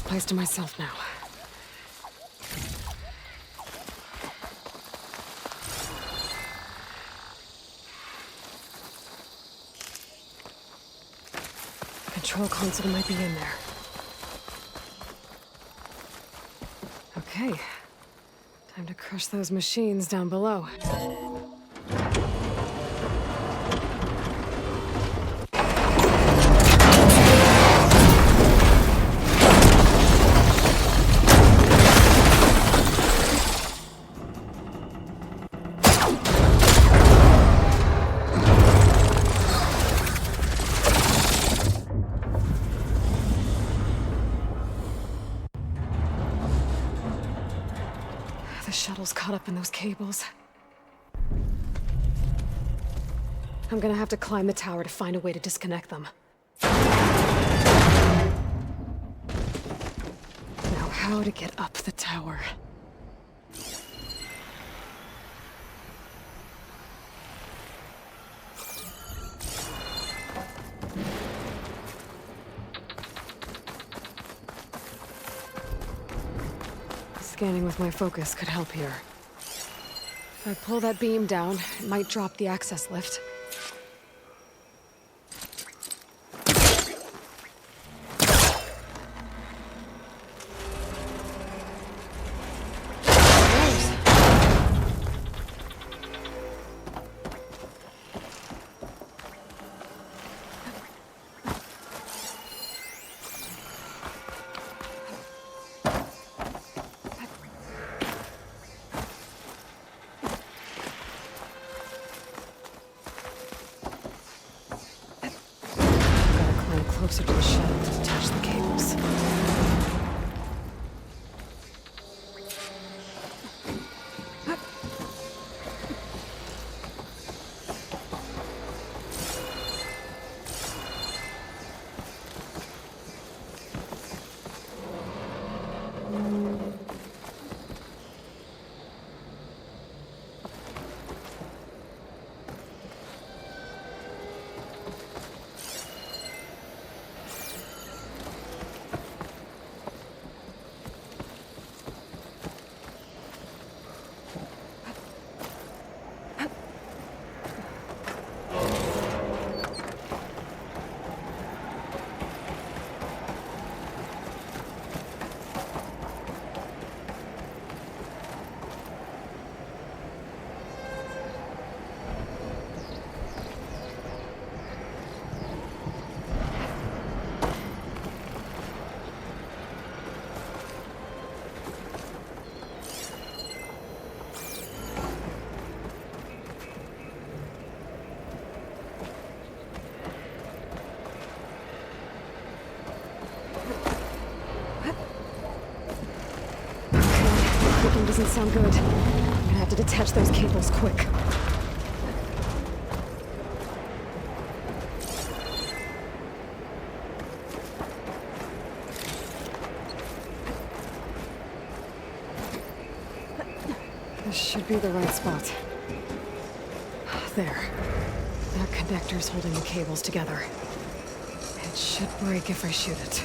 Place to myself now. Control console might be in there. Okay. Time to crush those machines down below. The shuttle's caught up in those cables. I'm gonna have to climb the tower to find a way to disconnect them. Now, how to get up the tower? Scanning with my focus could help here. If I pull that beam down, it might drop the access lift. Closer to the shuttle to detach the cables. Clicking doesn't sound good. I'm gonna have to detach those cables quick. This should be the right spot. There. That connector's holding the cables together. It should break if I shoot it.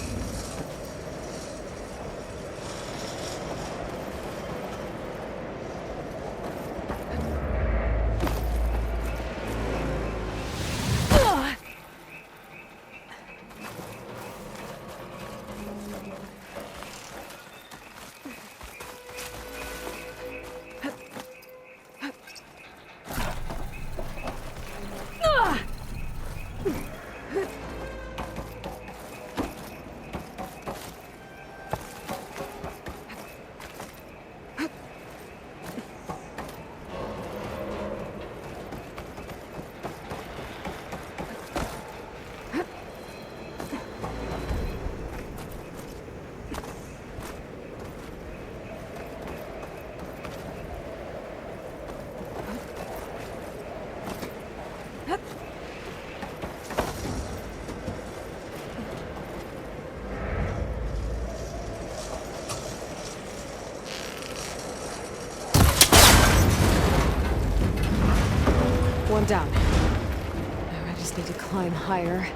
on down. Now I just need to climb higher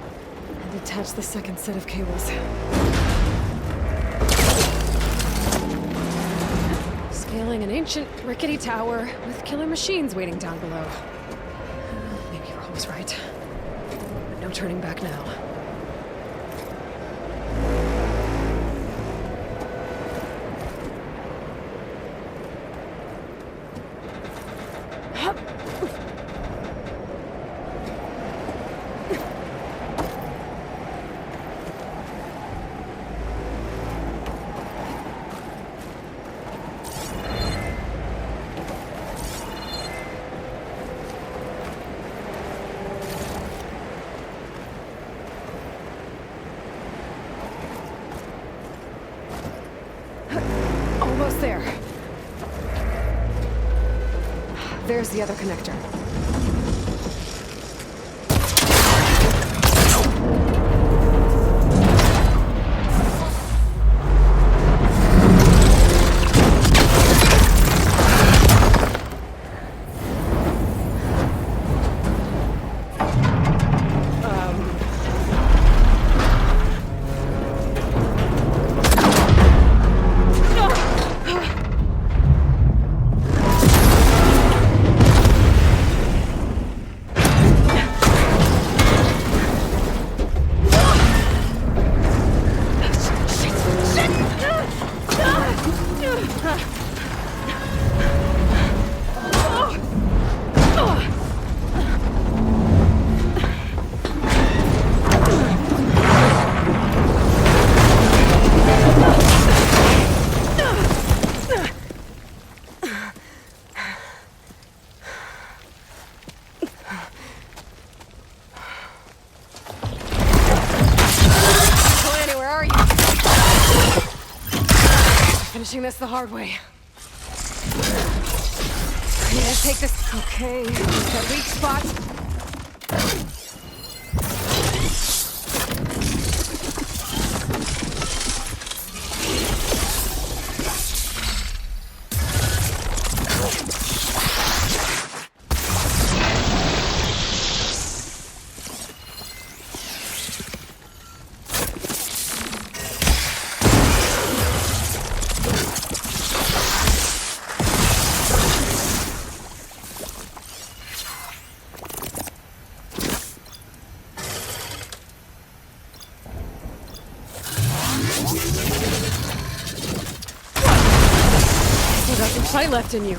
and attach the second set of cables. Scaling an ancient, rickety tower with killer machines waiting down below. Maybe Roll was right. But no turning back now. Almost there. There's the other connector. Finishing this the hard way. I need to take this. Okay, that weak spot. Still got some fight left in you.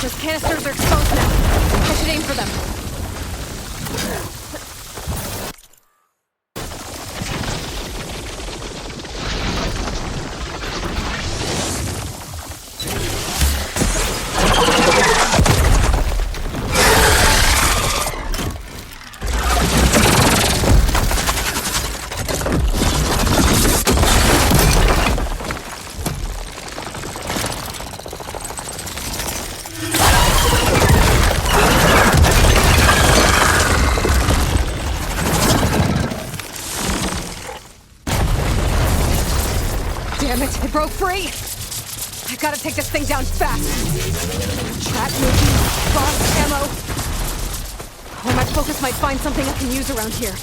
Those canisters are exposed now. I should aim for them. Damn it, it broke free! I gotta take this thing down fast! Trap movie, boss ammo... Or my focus might find something I can use around here.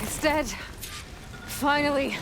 It's dead. Finally.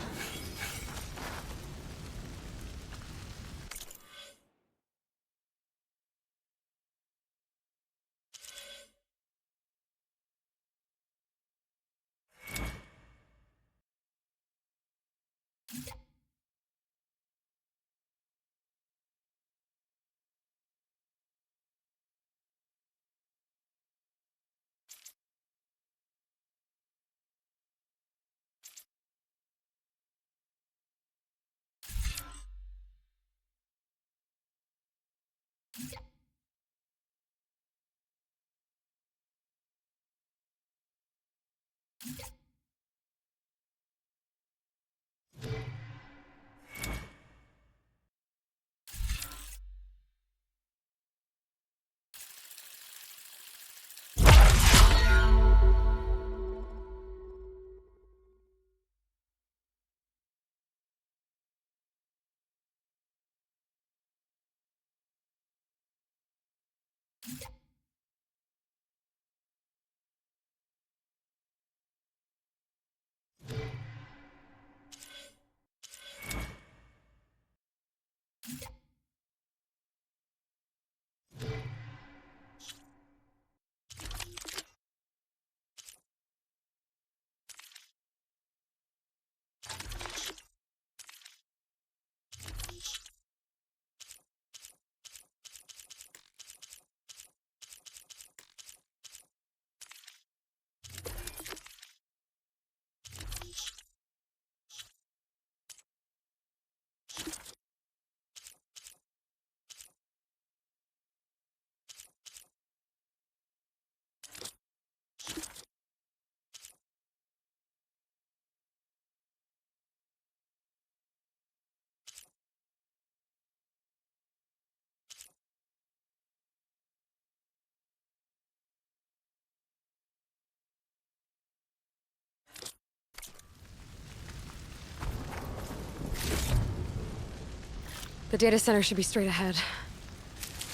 The data center should be straight ahead.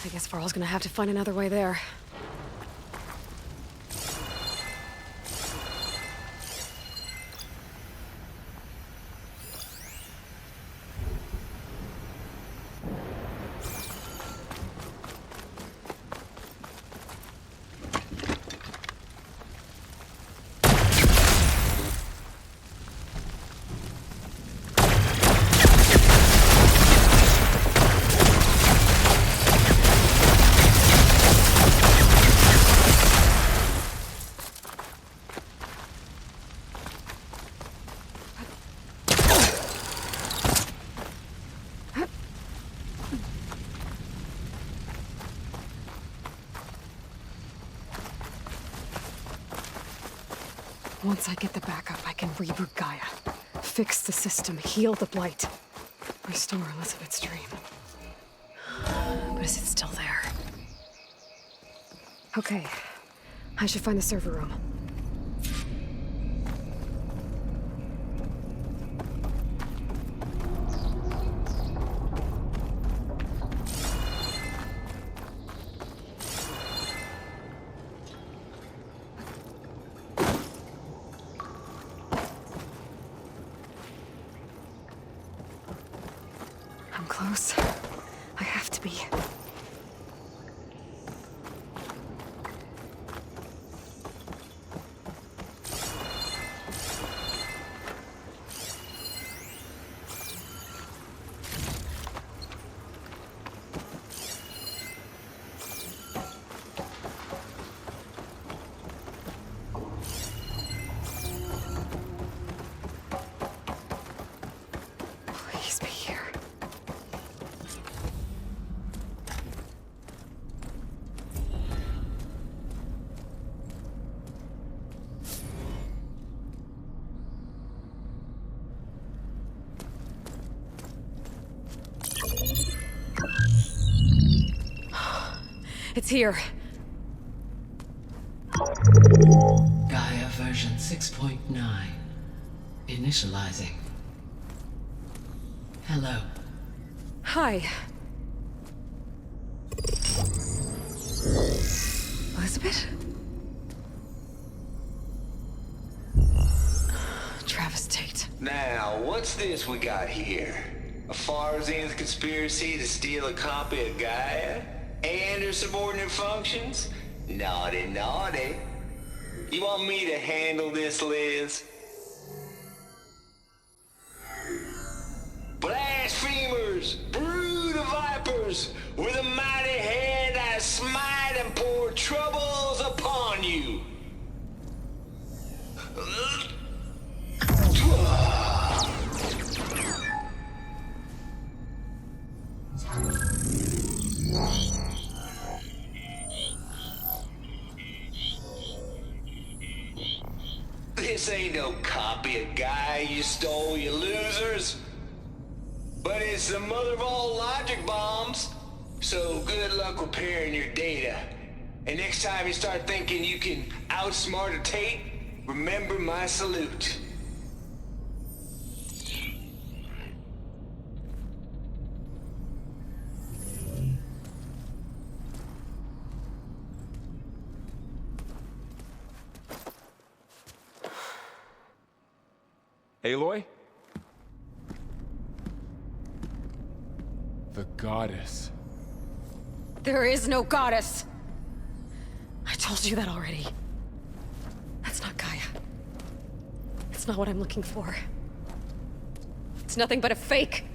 I guess Varl's gonna have to find another way there. Once I get the backup, I can reboot Gaia. Fix the system, heal the blight. Restore Elizabeth's dream. But is it still there? Okay. I should find the server room. I'm close. I have to be. Please be here. It's here. Gaia version 6.9. Initializing. Hello. Hi. Elizabeth? Travestate. Now, what's this we got here? A Farzian's conspiracy to steal a copy of Gaia? And her subordinate functions? Naughty, naughty. You want me to handle this, Liz? Blasphemers! Brood of vipers! With a mighty hand I smite and pour troubles upon you! This ain't no copy of Gaia you stole, you losers. But it's the mother of all logic bombs. So good luck repairing your data. And next time you start thinking you can outsmart a Tate, remember my salute. Aloy? The goddess. There is no goddess! I told you that already. That's not Gaia. It's not what I'm looking for. It's nothing but a fake.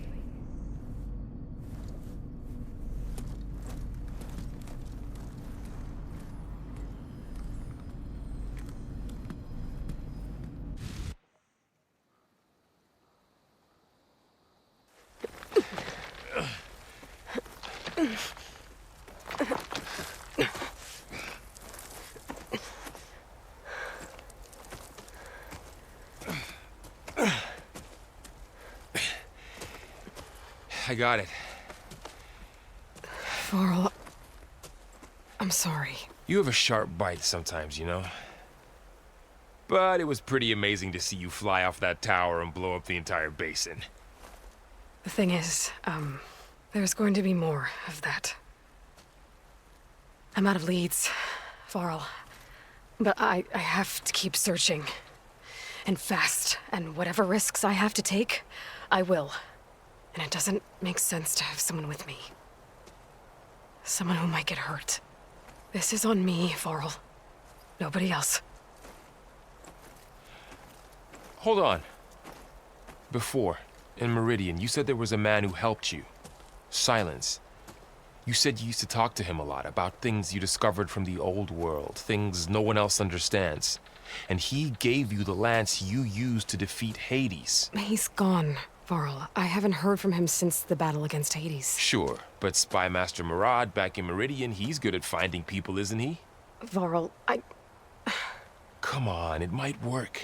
I got it. Varl, I'm sorry. You have a sharp bite sometimes, you know? But it was pretty amazing to see you fly off that tower and blow up the entire basin. The thing is, there's going to be more of that. I'm out of leads, Varl. But I have to keep searching. And fast. And whatever risks I have to take, I will. And it doesn't make sense to have someone with me. Someone who might get hurt. This is on me, Varl. Nobody else. Hold on. Before, in Meridian, you said there was a man who helped you. Silence. You said you used to talk to him a lot about things you discovered from the old world, things no one else understands. And he gave you the lance you used to defeat Hades. He's gone, Varl. I haven't heard from him since the battle against Hades. Sure, but Spy Master Murad back in Meridian, he's good at finding people, isn't he? Varl, come on, it might work.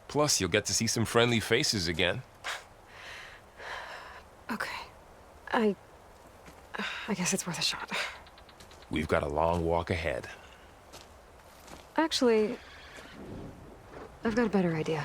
Plus, you'll get to see some friendly faces again. Okay. I guess it's worth a shot. We've got a long walk ahead. Actually, I've got a better idea.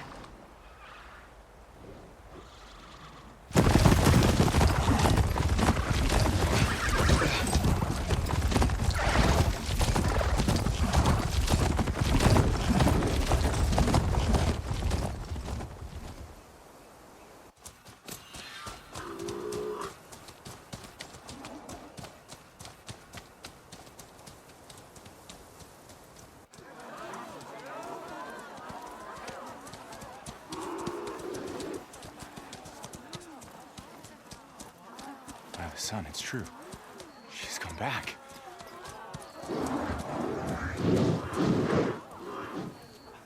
Son, it's true. She's come back.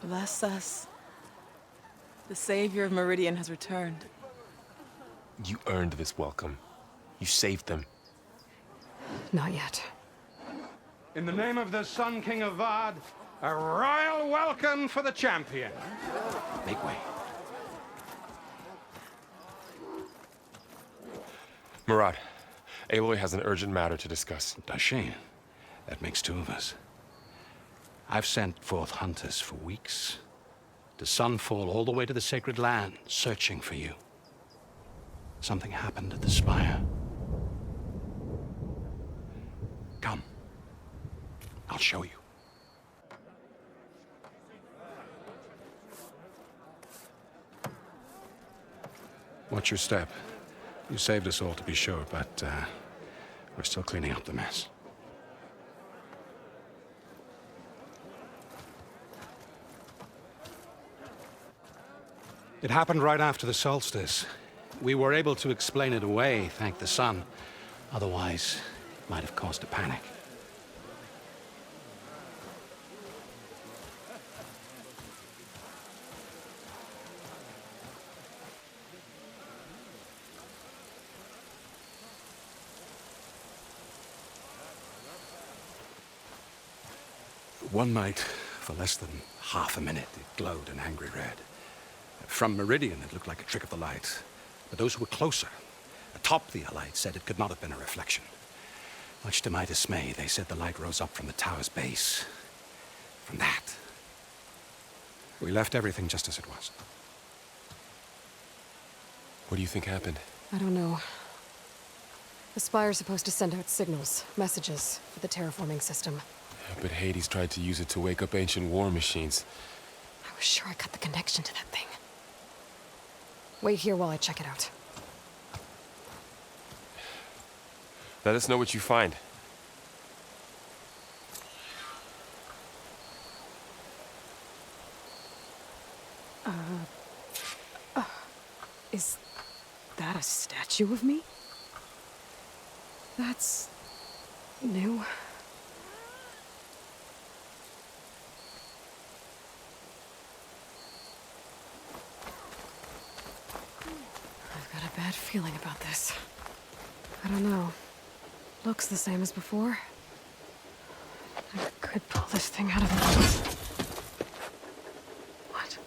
Bless us. The savior of Meridian has returned. You earned this welcome. You saved them. Not yet. In the name of the Sun King of Vard, a royal welcome for the champion. Make way. Murad, Aloy has an urgent matter to discuss. Does she? That makes two of us. I've sent forth hunters for weeks, to sunfall all the way to the sacred land, searching for you. Something happened at the spire. Come. I'll show you. Watch your step. You saved us all, to be sure, but we're still cleaning up the mess. It happened right after the solstice. We were able to explain it away, thank the sun. Otherwise, it might have caused a panic. One night, for less than half a minute, it glowed an angry red. From Meridian, it looked like a trick of the light. But those who were closer, atop the Allied, said it could not have been a reflection. Much to my dismay, they said the light rose up from the tower's base. From that. We left everything just as it was. What do you think happened? I don't know. The Spire's supposed to send out signals, messages, for the terraforming system. But Hades tried to use it to wake up ancient war machines. I was sure I cut the connection to that thing. Wait here while I check it out. Let us know what you find. Is that a statue of me? That's new. I've got a bad feeling about this. I don't know. Looks the same as before. I could pull this thing out of me. What?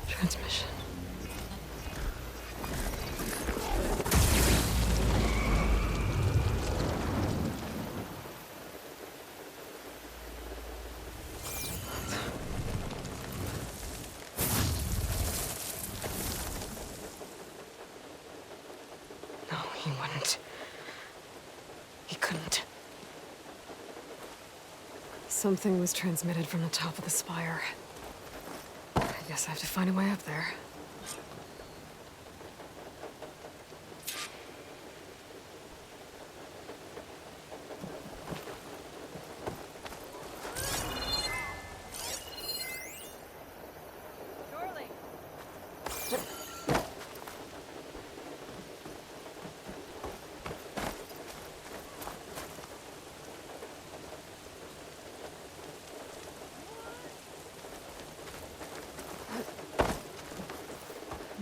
Transmission. No, he wouldn't. He couldn't. Something was transmitted from the top of the spire. I guess I have to find a way up there.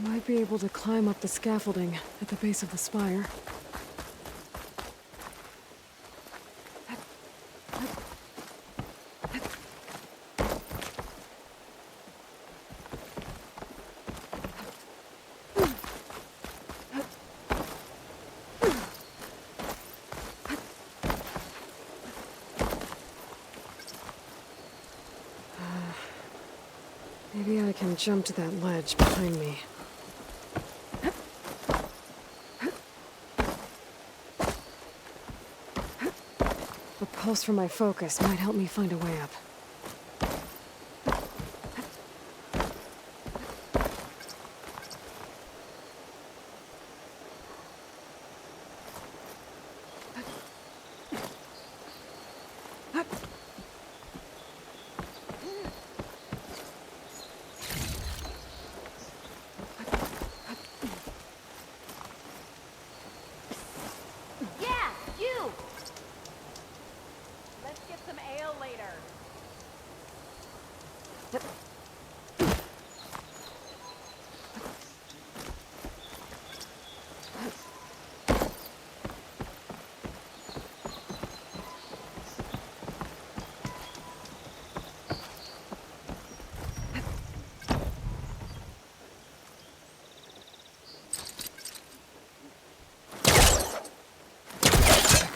Might be able to climb up the scaffolding at the base of the spire. Maybe I can jump to that ledge behind me. A pulse from my focus might help me find a way up.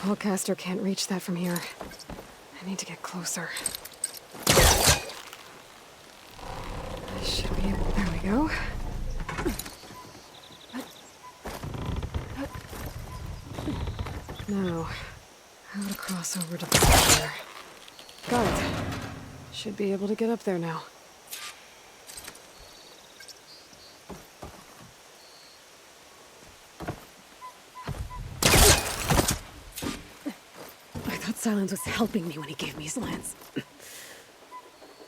The Hellcaster can't reach that from here. I need to get closer. I should be able... There we go. Now, how to cross over to the spire. Got it. Should be able to get up there now. Silence was helping me when he gave me his lance. But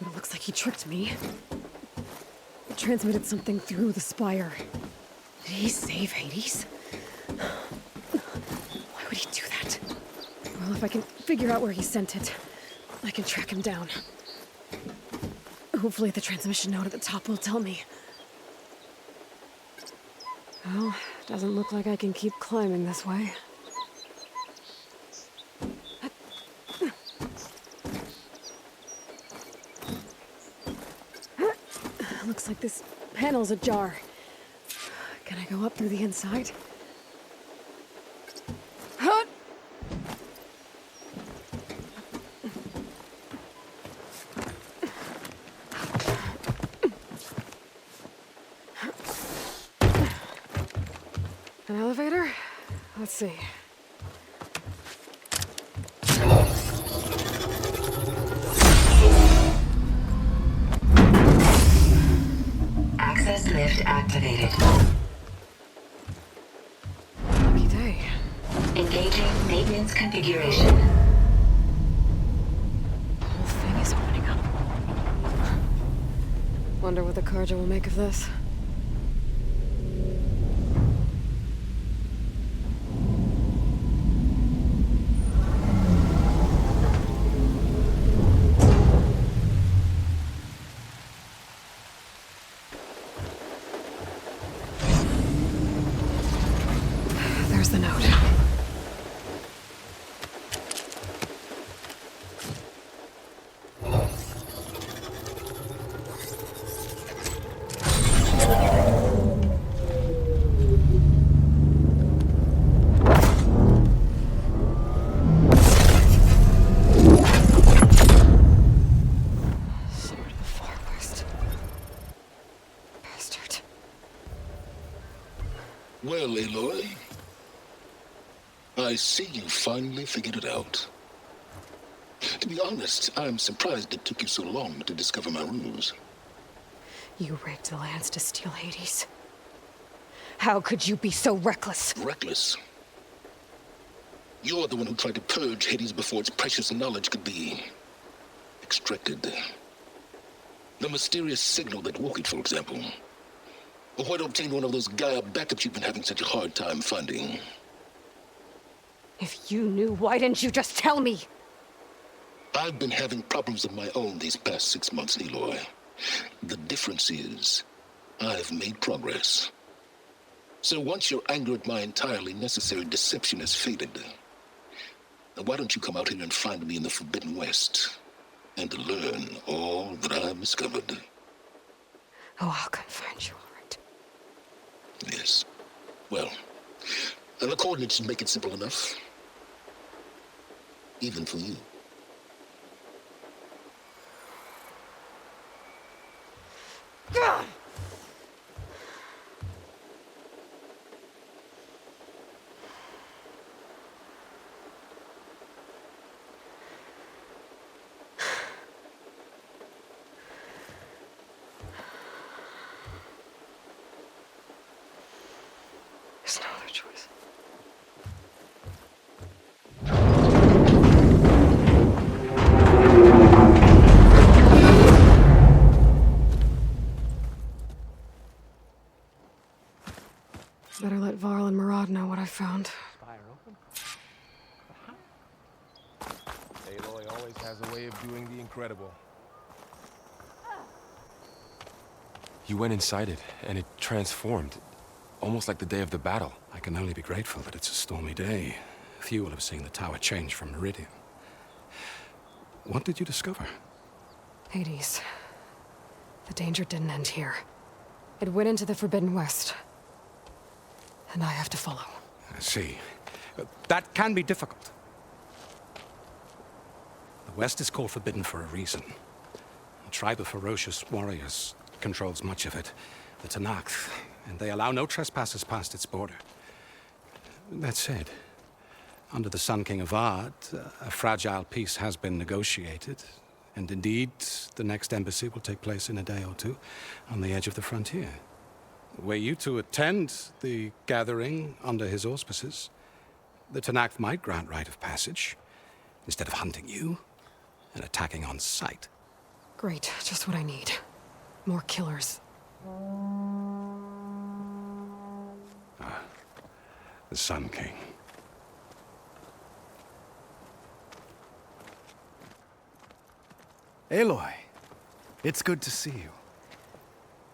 it looks like he tricked me. He transmitted something through the spire. Did he save Hades? Why would he do that? Well, if I can figure out where he sent it, I can track him down. Hopefully the transmission note at the top will tell me. Well, doesn't look like I can keep climbing this way. Looks like this panel's ajar. Can I go up through the inside? An elevator? Let's see. Access lift activated. Lucky day. Engaging maintenance configuration. The whole thing is opening up. Wonder what the Karja will make of this. There's the note. Somewhere to the far west. Bastard. Well, Aloy, I see you finally figured it out. To be honest, I'm surprised it took you so long to discover my ruse. You rigged the lance to steal Hades. How could you be so reckless? Reckless? You're the one who tried to purge Hades before its precious knowledge could be extracted. The mysterious signal that woke it, for example. Or why to obtain one of those Gaia backups you've been having such a hard time finding. If you knew, why didn't you just tell me? I've been having problems of my own these past 6 months, Aloy. The difference is, I've made progress. So once your anger at my entirely necessary deception has faded, why don't you come out here and find me in the Forbidden West and learn all that I've discovered? Oh, I'll come find you, all right. Yes. Well, the coordinates should make it simple enough. Even for you. God! There's no other choice. Better let Varl and Murad know what I found. Fire open? Aloy always has a way of doing the incredible. You went inside it, and it transformed. Almost like the day of the battle. I can only be grateful that it's a stormy day. Few will have seen the tower change from Meridian. What did you discover? Hades. The danger didn't end here. It went into the Forbidden West. And I have to follow. I see. That can be difficult. The West is called Forbidden for a reason. A tribe of ferocious warriors controls much of it. The Tenakth, and they allow no trespassers past its border. That said, under the Sun King of Ard, a fragile peace has been negotiated, and indeed, the next embassy will take place in a day or two on the edge of the frontier. Were you to attend the gathering under his auspices, the Tenakth might grant right of passage, instead of hunting you and attacking on sight. Great, just what I need. More killers. The Sun King. Aloy, it's good to see you.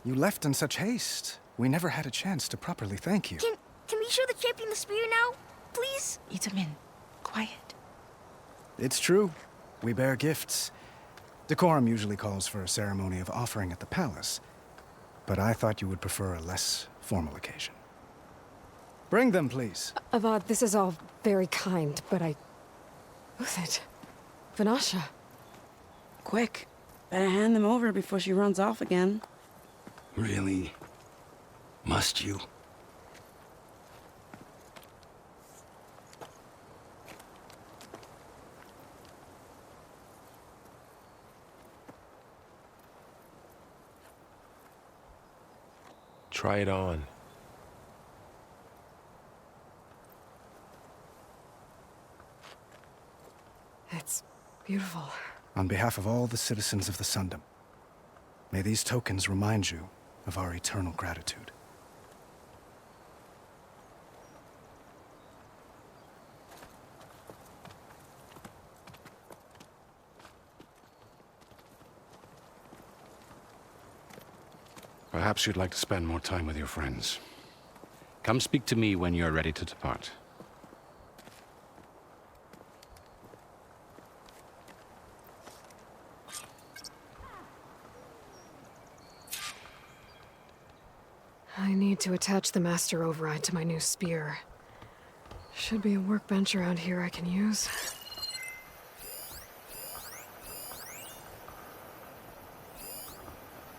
You left in such haste. We never had a chance to properly thank you. Can we show the champion the spear now? Please? Itamin, quiet. It's true. We bear gifts. Decorum usually calls for a ceremony of offering at the palace, but I thought you would prefer a less formal occasion. Bring them, please. Avad, this is all very kind, but Who's it? Vanasha. Quick. Better hand them over before she runs off again. Really? Must you? Try it on. It's beautiful. On behalf of all the citizens of the Sundom, may these tokens remind you of our eternal gratitude. Perhaps you'd like to spend more time with your friends. Come speak to me when you're ready to depart. I need to attach the Master Override to my new spear. Should be a workbench around here I can use.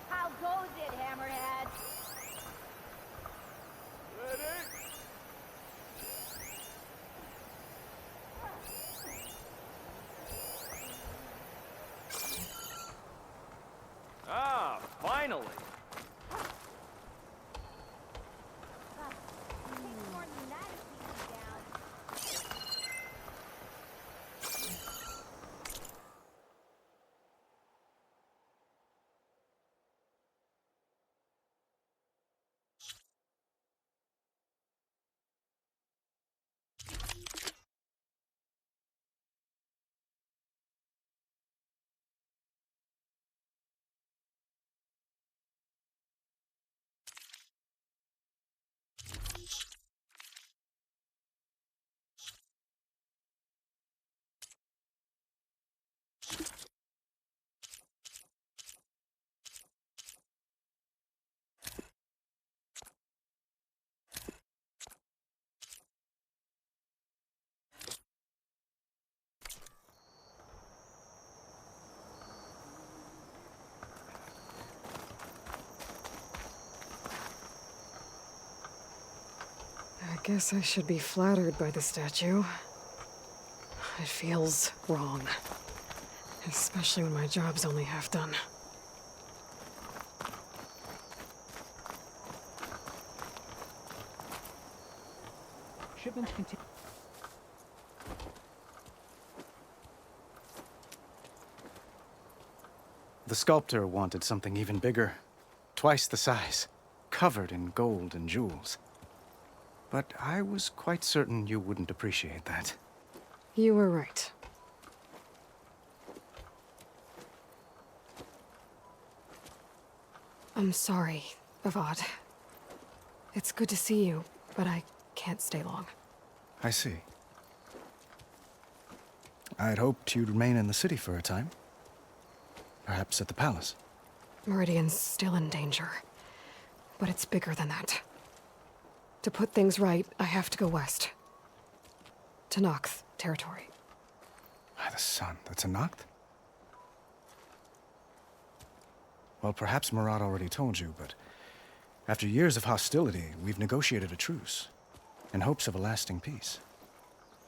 How goes it, Hammerhead? Ah, finally! Guess I should be flattered by the statue. It feels wrong. Especially when my job's only half done. Shipments continue. The sculptor wanted something even bigger. Twice the size. Covered in gold and jewels. But I was quite certain you wouldn't appreciate that. You were right. I'm sorry, Avad. It's good to see you, but I can't stay long. I see. I'd hoped you'd remain in the city for a time. Perhaps at the palace. Meridian's still in danger. But it's bigger than that. To put things right, I have to go west. To Nox territory. By the sun, that's a Noct? Well, perhaps Murad already told you, but after years of hostility, we've negotiated a truce, in hopes of a lasting peace.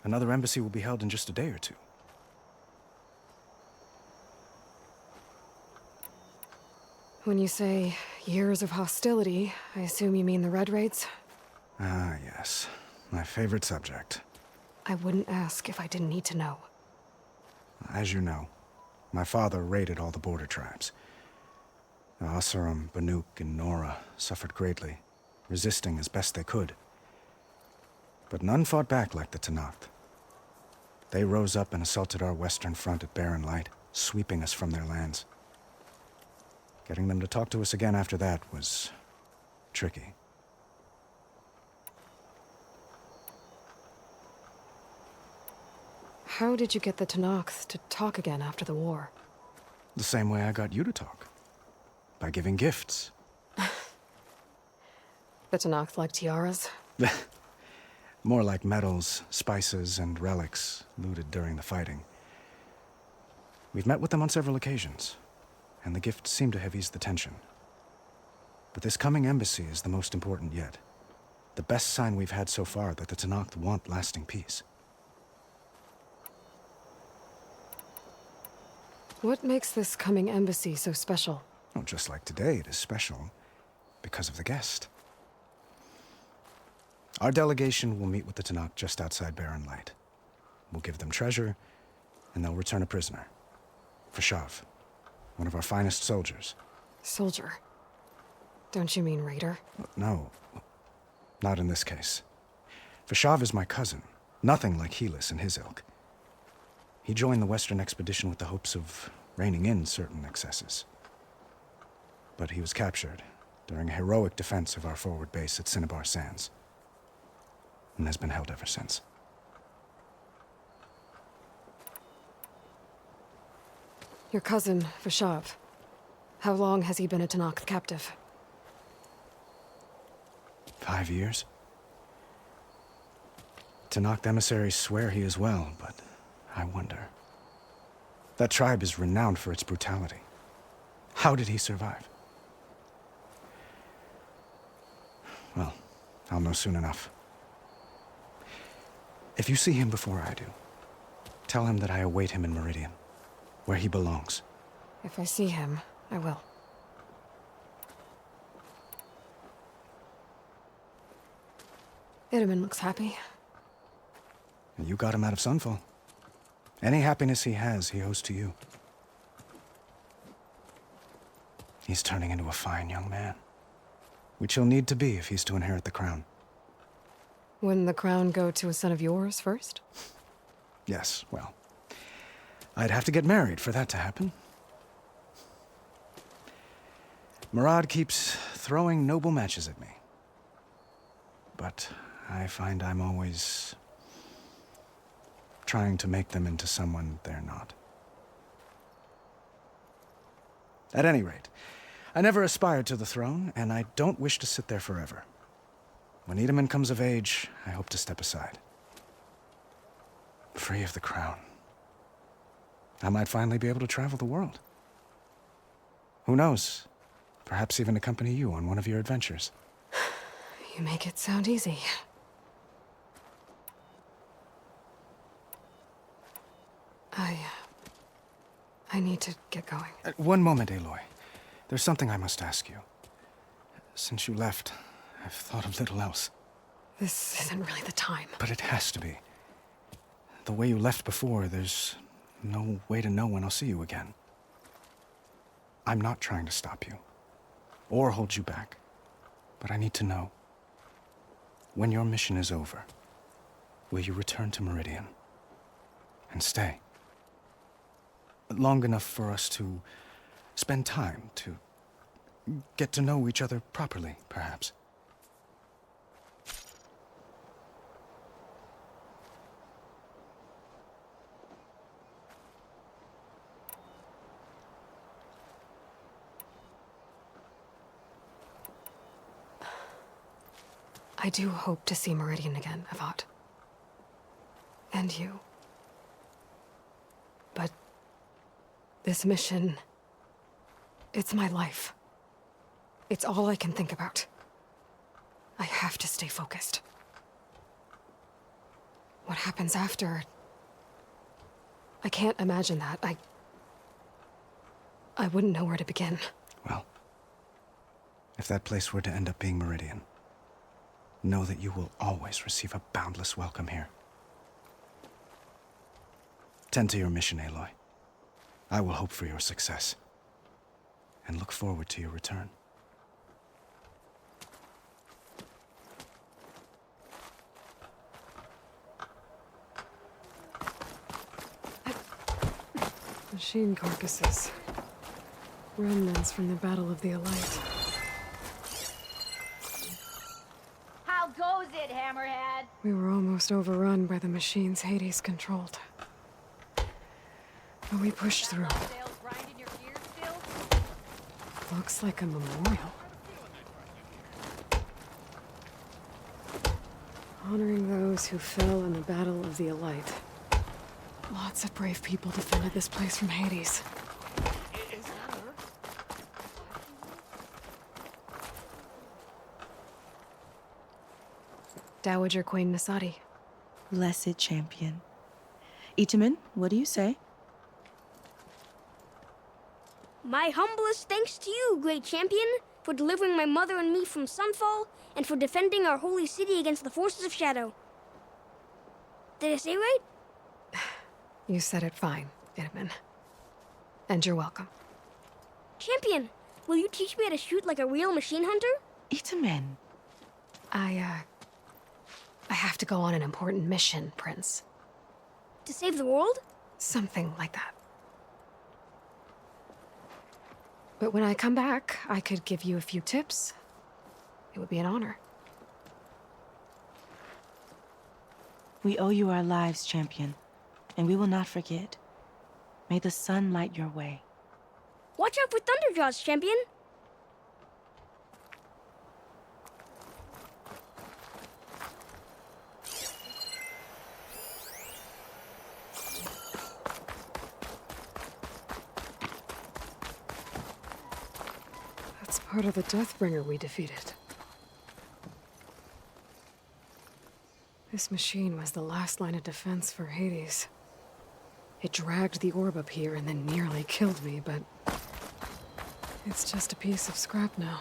Another embassy will be held in just a day or two. When you say years of hostility, I assume you mean the Red Raids? Ah, yes. My favorite subject. I wouldn't ask if I didn't need to know. As you know, my father raided all the border tribes. The Asuram, Banuk, and Nora suffered greatly, resisting as best they could. But none fought back like the Tenakth. They rose up and assaulted our western front at Barren Light, sweeping us from their lands. Getting them to talk to us again after that was tricky. How did you get the Tenakth to talk again after the war? The same way I got you to talk. By giving gifts. The Tenakth like tiaras? More like medals, spices, and relics looted during the fighting. We've met with them on several occasions, and the gifts seem to have eased the tension. But this coming embassy is the most important yet. The best sign we've had so far that the Tenakth want lasting peace. What makes this coming embassy so special? Oh, just like today, it is special because of the guest. Our delegation will meet with the Tenakth just outside Barren Light. We'll give them treasure, and they'll return a prisoner. Fashav, one of our finest soldiers. Soldier? Don't you mean raider? No, not in this case. Fashav is my cousin, nothing like Helis and his ilk. He joined the Western expedition with the hopes of reining in certain excesses. But he was captured during a heroic defense of our forward base at Cinnabar Sands, and has been held ever since. Your cousin, Fashav. How long has he been a Tenakth captive? 5 years. Tenakth emissaries swear he is well, but I wonder. That tribe is renowned for its brutality. How did he survive? Well, I'll know soon enough. If you see him before I do, tell him that I await him in Meridian, where he belongs. If I see him, I will. Itaman looks happy. And you got him out of Sunfall. Any happiness he has, he owes to you. He's turning into a fine young man, which he'll need to be if he's to inherit the crown. Wouldn't the crown go to a son of yours first? Yes, well, I'd have to get married for that to happen. Murad keeps throwing noble matches at me. But I find I'm always trying to make them into someone they're not. At any rate, I never aspired to the throne, and I don't wish to sit there forever. When Itaman comes of age, I hope to step aside. Free of the crown. I might finally be able to travel the world. Who knows? Perhaps even accompany you on one of your adventures. You make it sound easy. I need to get going. One moment, Aloy. There's something I must ask you. Since you left, I've thought of little else. This isn't really the time. But it has to be. The way you left before, there's no way to know when I'll see you again. I'm not trying to stop you, or hold you back. But I need to know. When your mission is over, will you return to Meridian? And stay? Long enough for us to spend time, to get to know each other properly, perhaps. I do hope to see Meridian again, Avad. And you. But this mission, it's my life. It's all I can think about. I have to stay focused. What happens after? I can't imagine that. I wouldn't know where to begin. Well, if that place were to end up being Meridian, know that you will always receive a boundless welcome here. Tend to your mission, Aloy. I will hope for your success, and look forward to your return. Machine carcasses. Remnants from the Battle of the Aloy. How goes it, Hammerhead? We were almost overrun by the machines Hades controlled. But we pushed through. Looks like a memorial. Honoring those who fell in the Battle of the Aloy. Lots of brave people defended this place from Hades. Dowager Queen Nasadi. Blessed champion. Itamen, what do you say? My humblest thanks to you, great champion, for delivering my mother and me from Sunfall, and for defending our holy city against the forces of Shadow. Did I say right? You said it fine, Itamen. And you're welcome. Champion, will you teach me how to shoot like a real machine hunter? Itamen. I have to go on an important mission, Prince. To save the world? Something like that. But when I come back, I could give you a few tips. It would be an honor. We owe you our lives, champion, and we will not forget. May the sun light your way. Watch out for Thunderjaws, champion! That's part of the Deathbringer we defeated. This machine was the last line of defense for Hades. It dragged the orb up here and then nearly killed me, but it's just a piece of scrap now.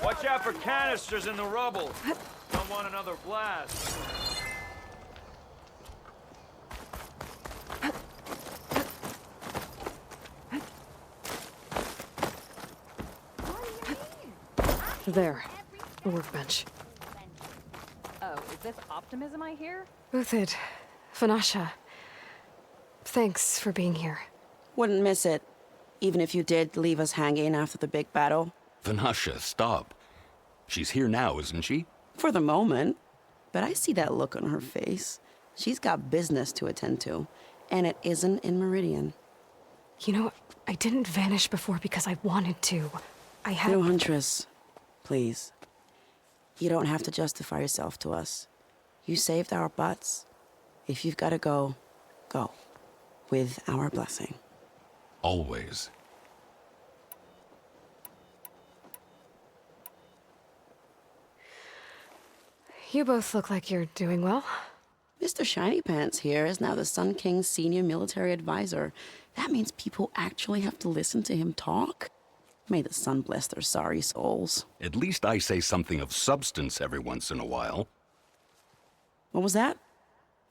Watch out for canisters in the rubble. Don't want another blast. There, the workbench. Oh, is this optimism I hear? Uthid, Vanasha, thanks for being here. Wouldn't miss it, even if you did leave us hanging after the big battle. Vanasha, stop. She's here now, isn't she? For the moment. But I see that look on her face. She's got business to attend to, and it isn't in Meridian. You know, I didn't vanish before because I wanted to. I had... No, Huntress. Please. You don't have to justify yourself to us. You saved our butts. If you've got to go, go. With our blessing. Always. You both look like you're doing well. Mr. Shiny Pants here is now the Sun King's senior military advisor. That means people actually have to listen to him talk. May the sun bless their sorry souls. At least I say something of substance every once in a while. What was that?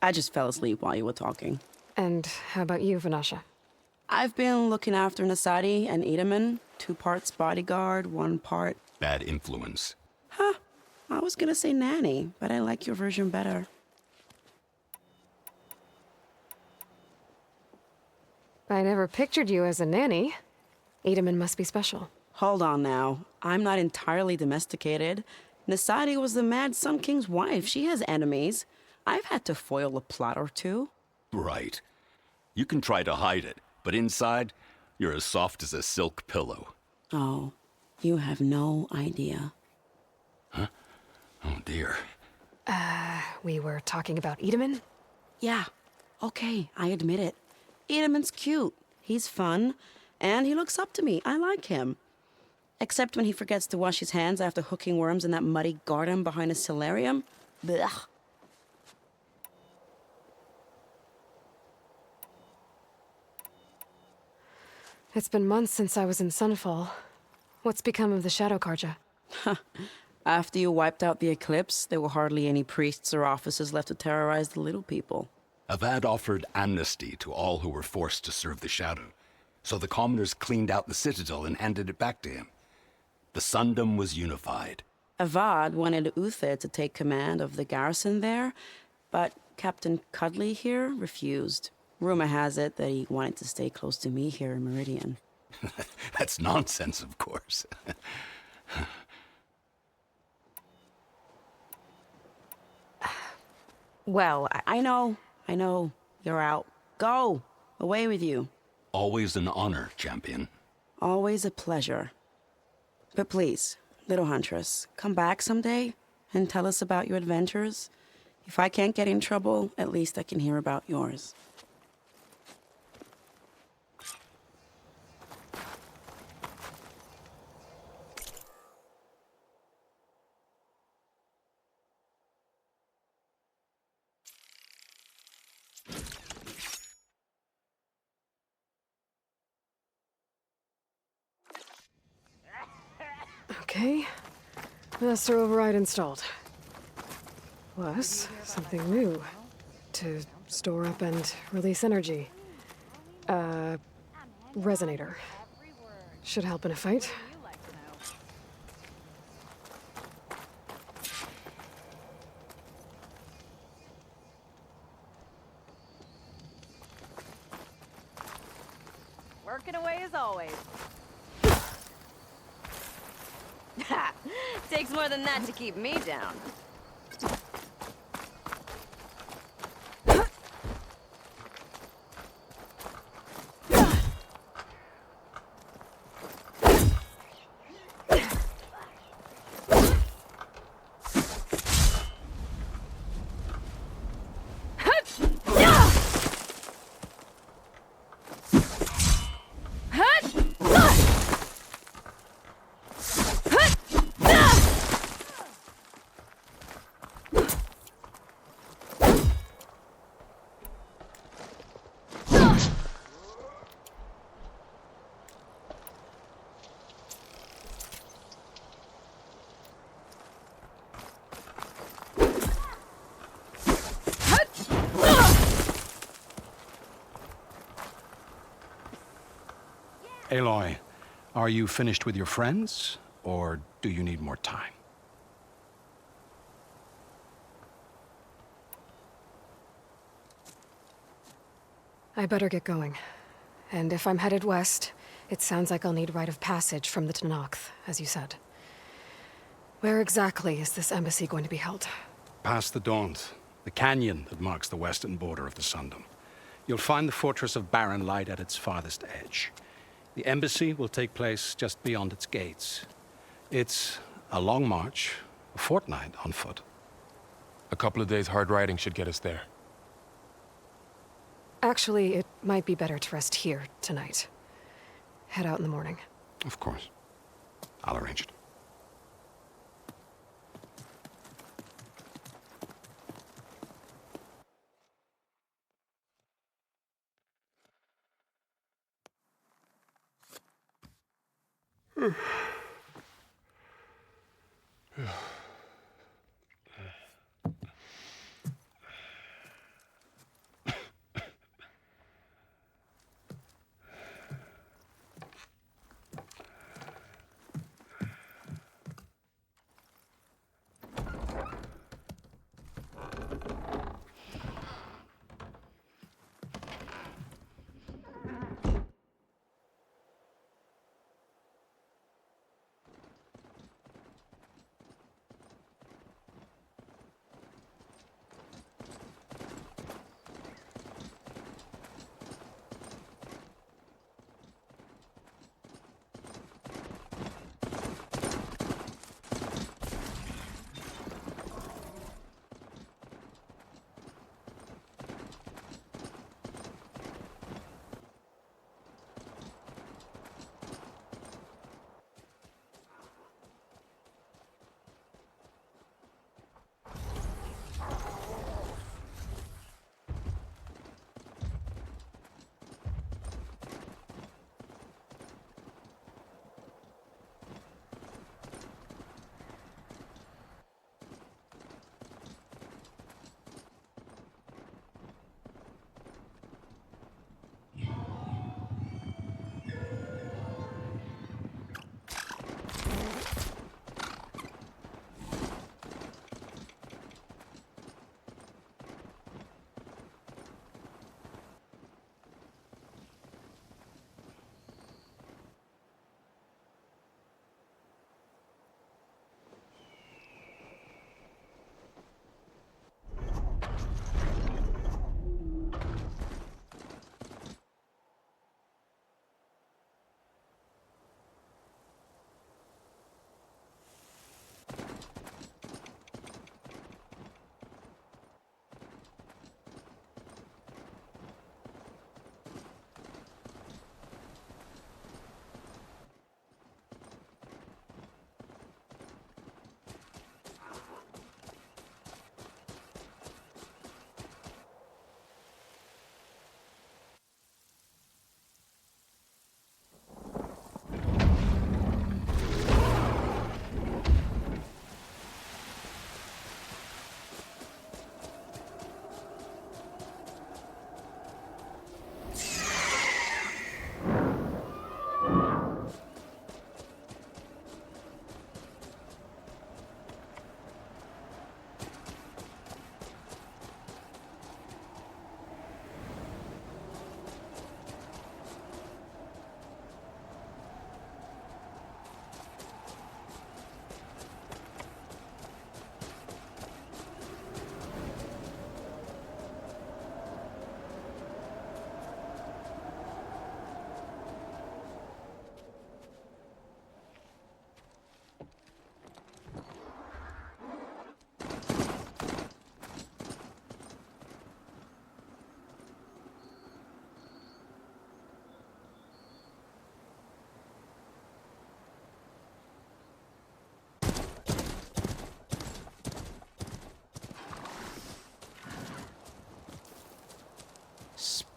I just fell asleep while you were talking. And how about you, Vanasha? I've been looking after Nasadi and Edaman. 2 parts bodyguard, 1 part... Bad influence. Huh. I was gonna say nanny, but I like your version better. I never pictured you as a nanny. Edaman must be special. Hold on now. I'm not entirely domesticated. Nasadi was the Mad Sun King's wife. She has enemies. I've had to foil a plot or 2. Right. You can try to hide it, but inside, you're as soft as a silk pillow. Oh, you have no idea. Huh? Oh, dear. We were talking about Edaman? Yeah. Okay, I admit it. Edaman's cute. He's fun. And he looks up to me. I like him. Except when he forgets to wash his hands after hooking worms in that muddy garden behind a solarium. Blech. It's been months since I was in Sunfall. What's become of the Shadow Karja? After you wiped out the eclipse, there were hardly any priests or officers left to terrorize the little people. Avad offered amnesty to all who were forced to serve the Shadow, so the commoners cleaned out the citadel and handed it back to him. The Sundom was unified. Avad wanted Uther to take command of the garrison there, but Captain Cudley here refused. Rumor has it that he wanted to stay close to me here in Meridian. That's nonsense, of course. Well, I know. You're out. Go! Away with you. Always an honor, champion. Always a pleasure. But please, little huntress, come back someday and tell us about your adventures. If I can't get in trouble, at least I can hear about yours. Okay. Master override installed. Plus, something new. To store up and release energy. Resonator. Should help in a fight. Working away as always. Takes more than that to keep me down. Aloy, are you finished with your friends, or do you need more time? I better get going. And if I'm headed west, it sounds like I'll need rite of passage from the Tenakth, as you said. Where exactly is this embassy going to be held? Past the Daunt, the canyon that marks the western border of the Sundom. You'll find the fortress of Barren Light at its farthest edge. The embassy will take place just beyond its gates. It's a long march, a fortnight on foot. A couple of days hard riding should get us there. Actually, it might be better to rest here tonight. Head out in the morning. Of course. I'll arrange it.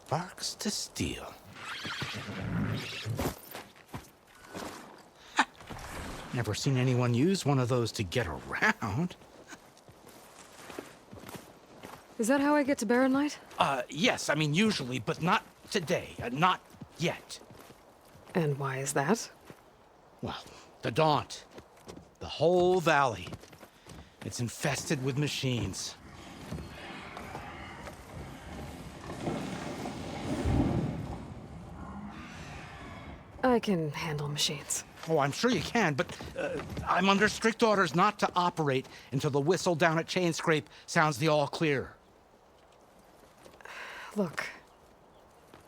Sparks to steel. Never seen anyone use one of those to get around. Is that how I get to Barren Light? Yes, I mean usually, but not today. Not yet. And why is that? Well, the Daunt. The whole valley. It's infested with machines. I can handle machines. Oh, I'm sure you can, but I'm under strict orders not to operate until the whistle down at Chain Scrape sounds the all clear. Look,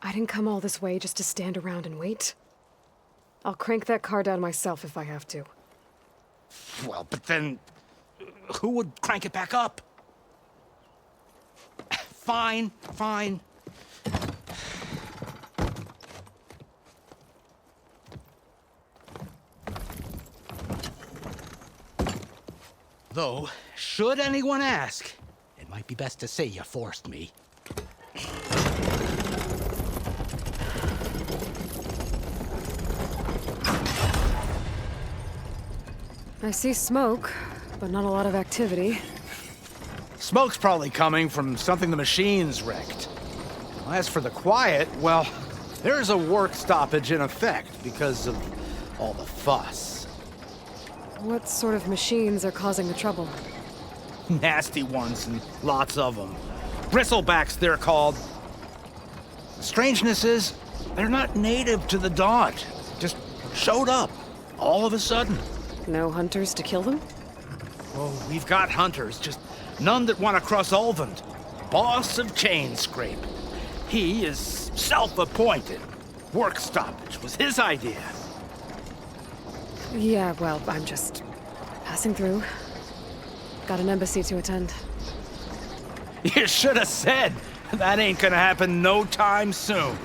I didn't come all this way just to stand around and wait. I'll crank that car down myself if I have to. Well, but then who would crank it back up? Fine, fine. Though, should anyone ask, it might be best to say you forced me. I see smoke, but not a lot of activity. Smoke's probably coming from something the machines wrecked. As for the quiet, well, there's a work stoppage in effect because of all the fuss. What sort of machines are causing the trouble? Nasty ones, and lots of them. Bristlebacks, they're called. The strangeness is, they're not native to the Daunt. Just showed up, all of a sudden. No hunters to kill them? Oh, we've got hunters, just none that want to cross Ulvund. Boss of Chainscrape. He is self-appointed. Work stoppage was his idea. Yeah, well, I'm just passing through. Got an embassy to attend. You should have said. That ain't gonna happen no time soon.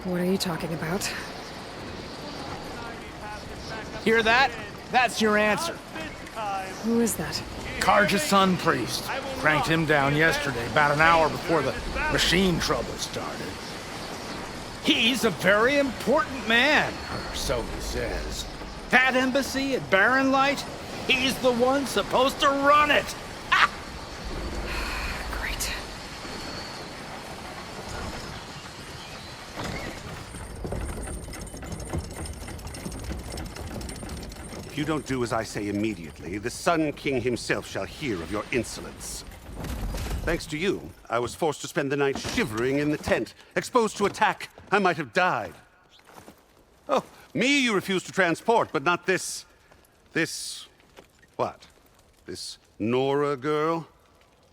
What are you talking about? Hear that? That's your answer. Who is that? Karja's Sun Priest. Cranked him down yesterday, about an hour before the machine trouble started. He's a very important man, or so he says. That embassy at Barren Light, he's the one supposed to run it. Ah! Great. If you don't do as I say immediately, the Sun King himself shall hear of your insolence. Thanks to you, I was forced to spend the night shivering in the tent. Exposed to attack, I might have died. Oh, me you refuse to transport, but not this... what? This Nora girl?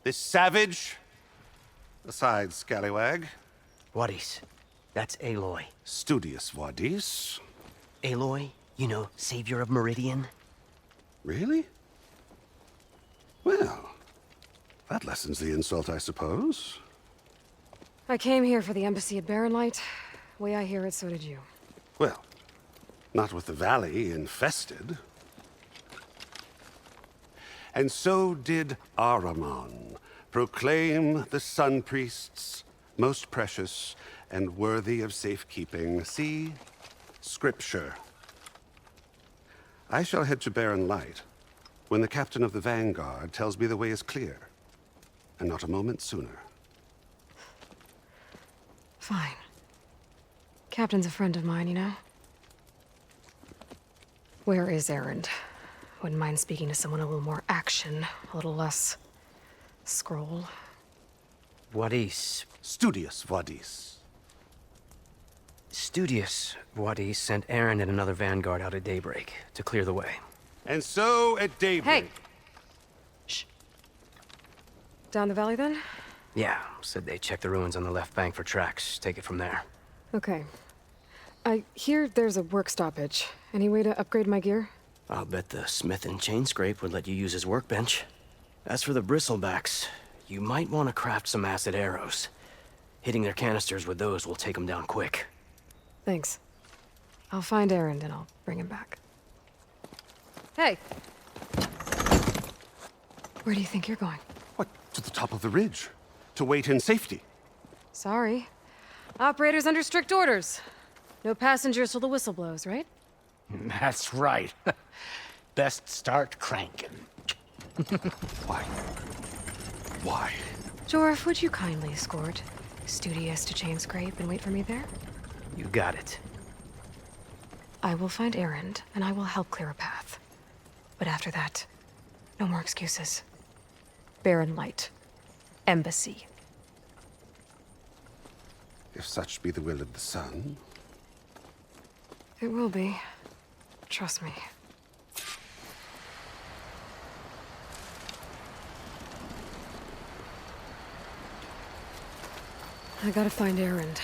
This savage? Besides, scallywag. Wadis. That's Aloy. Studious Wadis. Aloy, you know, savior of Meridian. Really? Well, that lessens the insult, I suppose. I came here for the embassy at Barren Light. Way I hear it, so did you. Well, not with the valley infested. And so did Ahriman proclaim the Sun Priests most precious and worthy of safekeeping. See? Scripture. I shall head to Barren Light when the captain of the Vanguard tells me the way is clear, and not a moment sooner. Fine. Captain's a friend of mine, you know? Where is Erend? Wouldn't mind speaking to someone a little more action, a little less... scroll. Wadis. Studious Wadis. Studious Wadis sent Aaron and another Vanguard out at daybreak to clear the way. And so at daybreak... Hey! Shh. Down the valley, then? Yeah, said they checked the ruins on the left bank for tracks. Take it from there. Okay. I hear there's a work stoppage. Any way to upgrade my gear? I'll bet the smith in Chainscrape would let you use his workbench. As for the bristlebacks, you might want to craft some acid arrows. Hitting their canisters with those will take them down quick. Thanks. I'll find Erend and I'll bring him back. Hey! Where do you think you're going? What, to the top of the ridge? To wait in safety? Sorry. Operator's under strict orders. No passengers till the whistle blows, right? That's right. Best start cranking. Why? Why? Jorf, would you kindly escort Studious to Chainscrape and wait for me there? You got it. I will find Erend, and I will help clear a path. But after that, no more excuses. Barren Light. Embassy. If such be the will of the sun. It will be. Trust me. I gotta find Erend.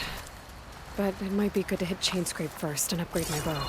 But it might be good to hit Chainscrape first and upgrade my bow.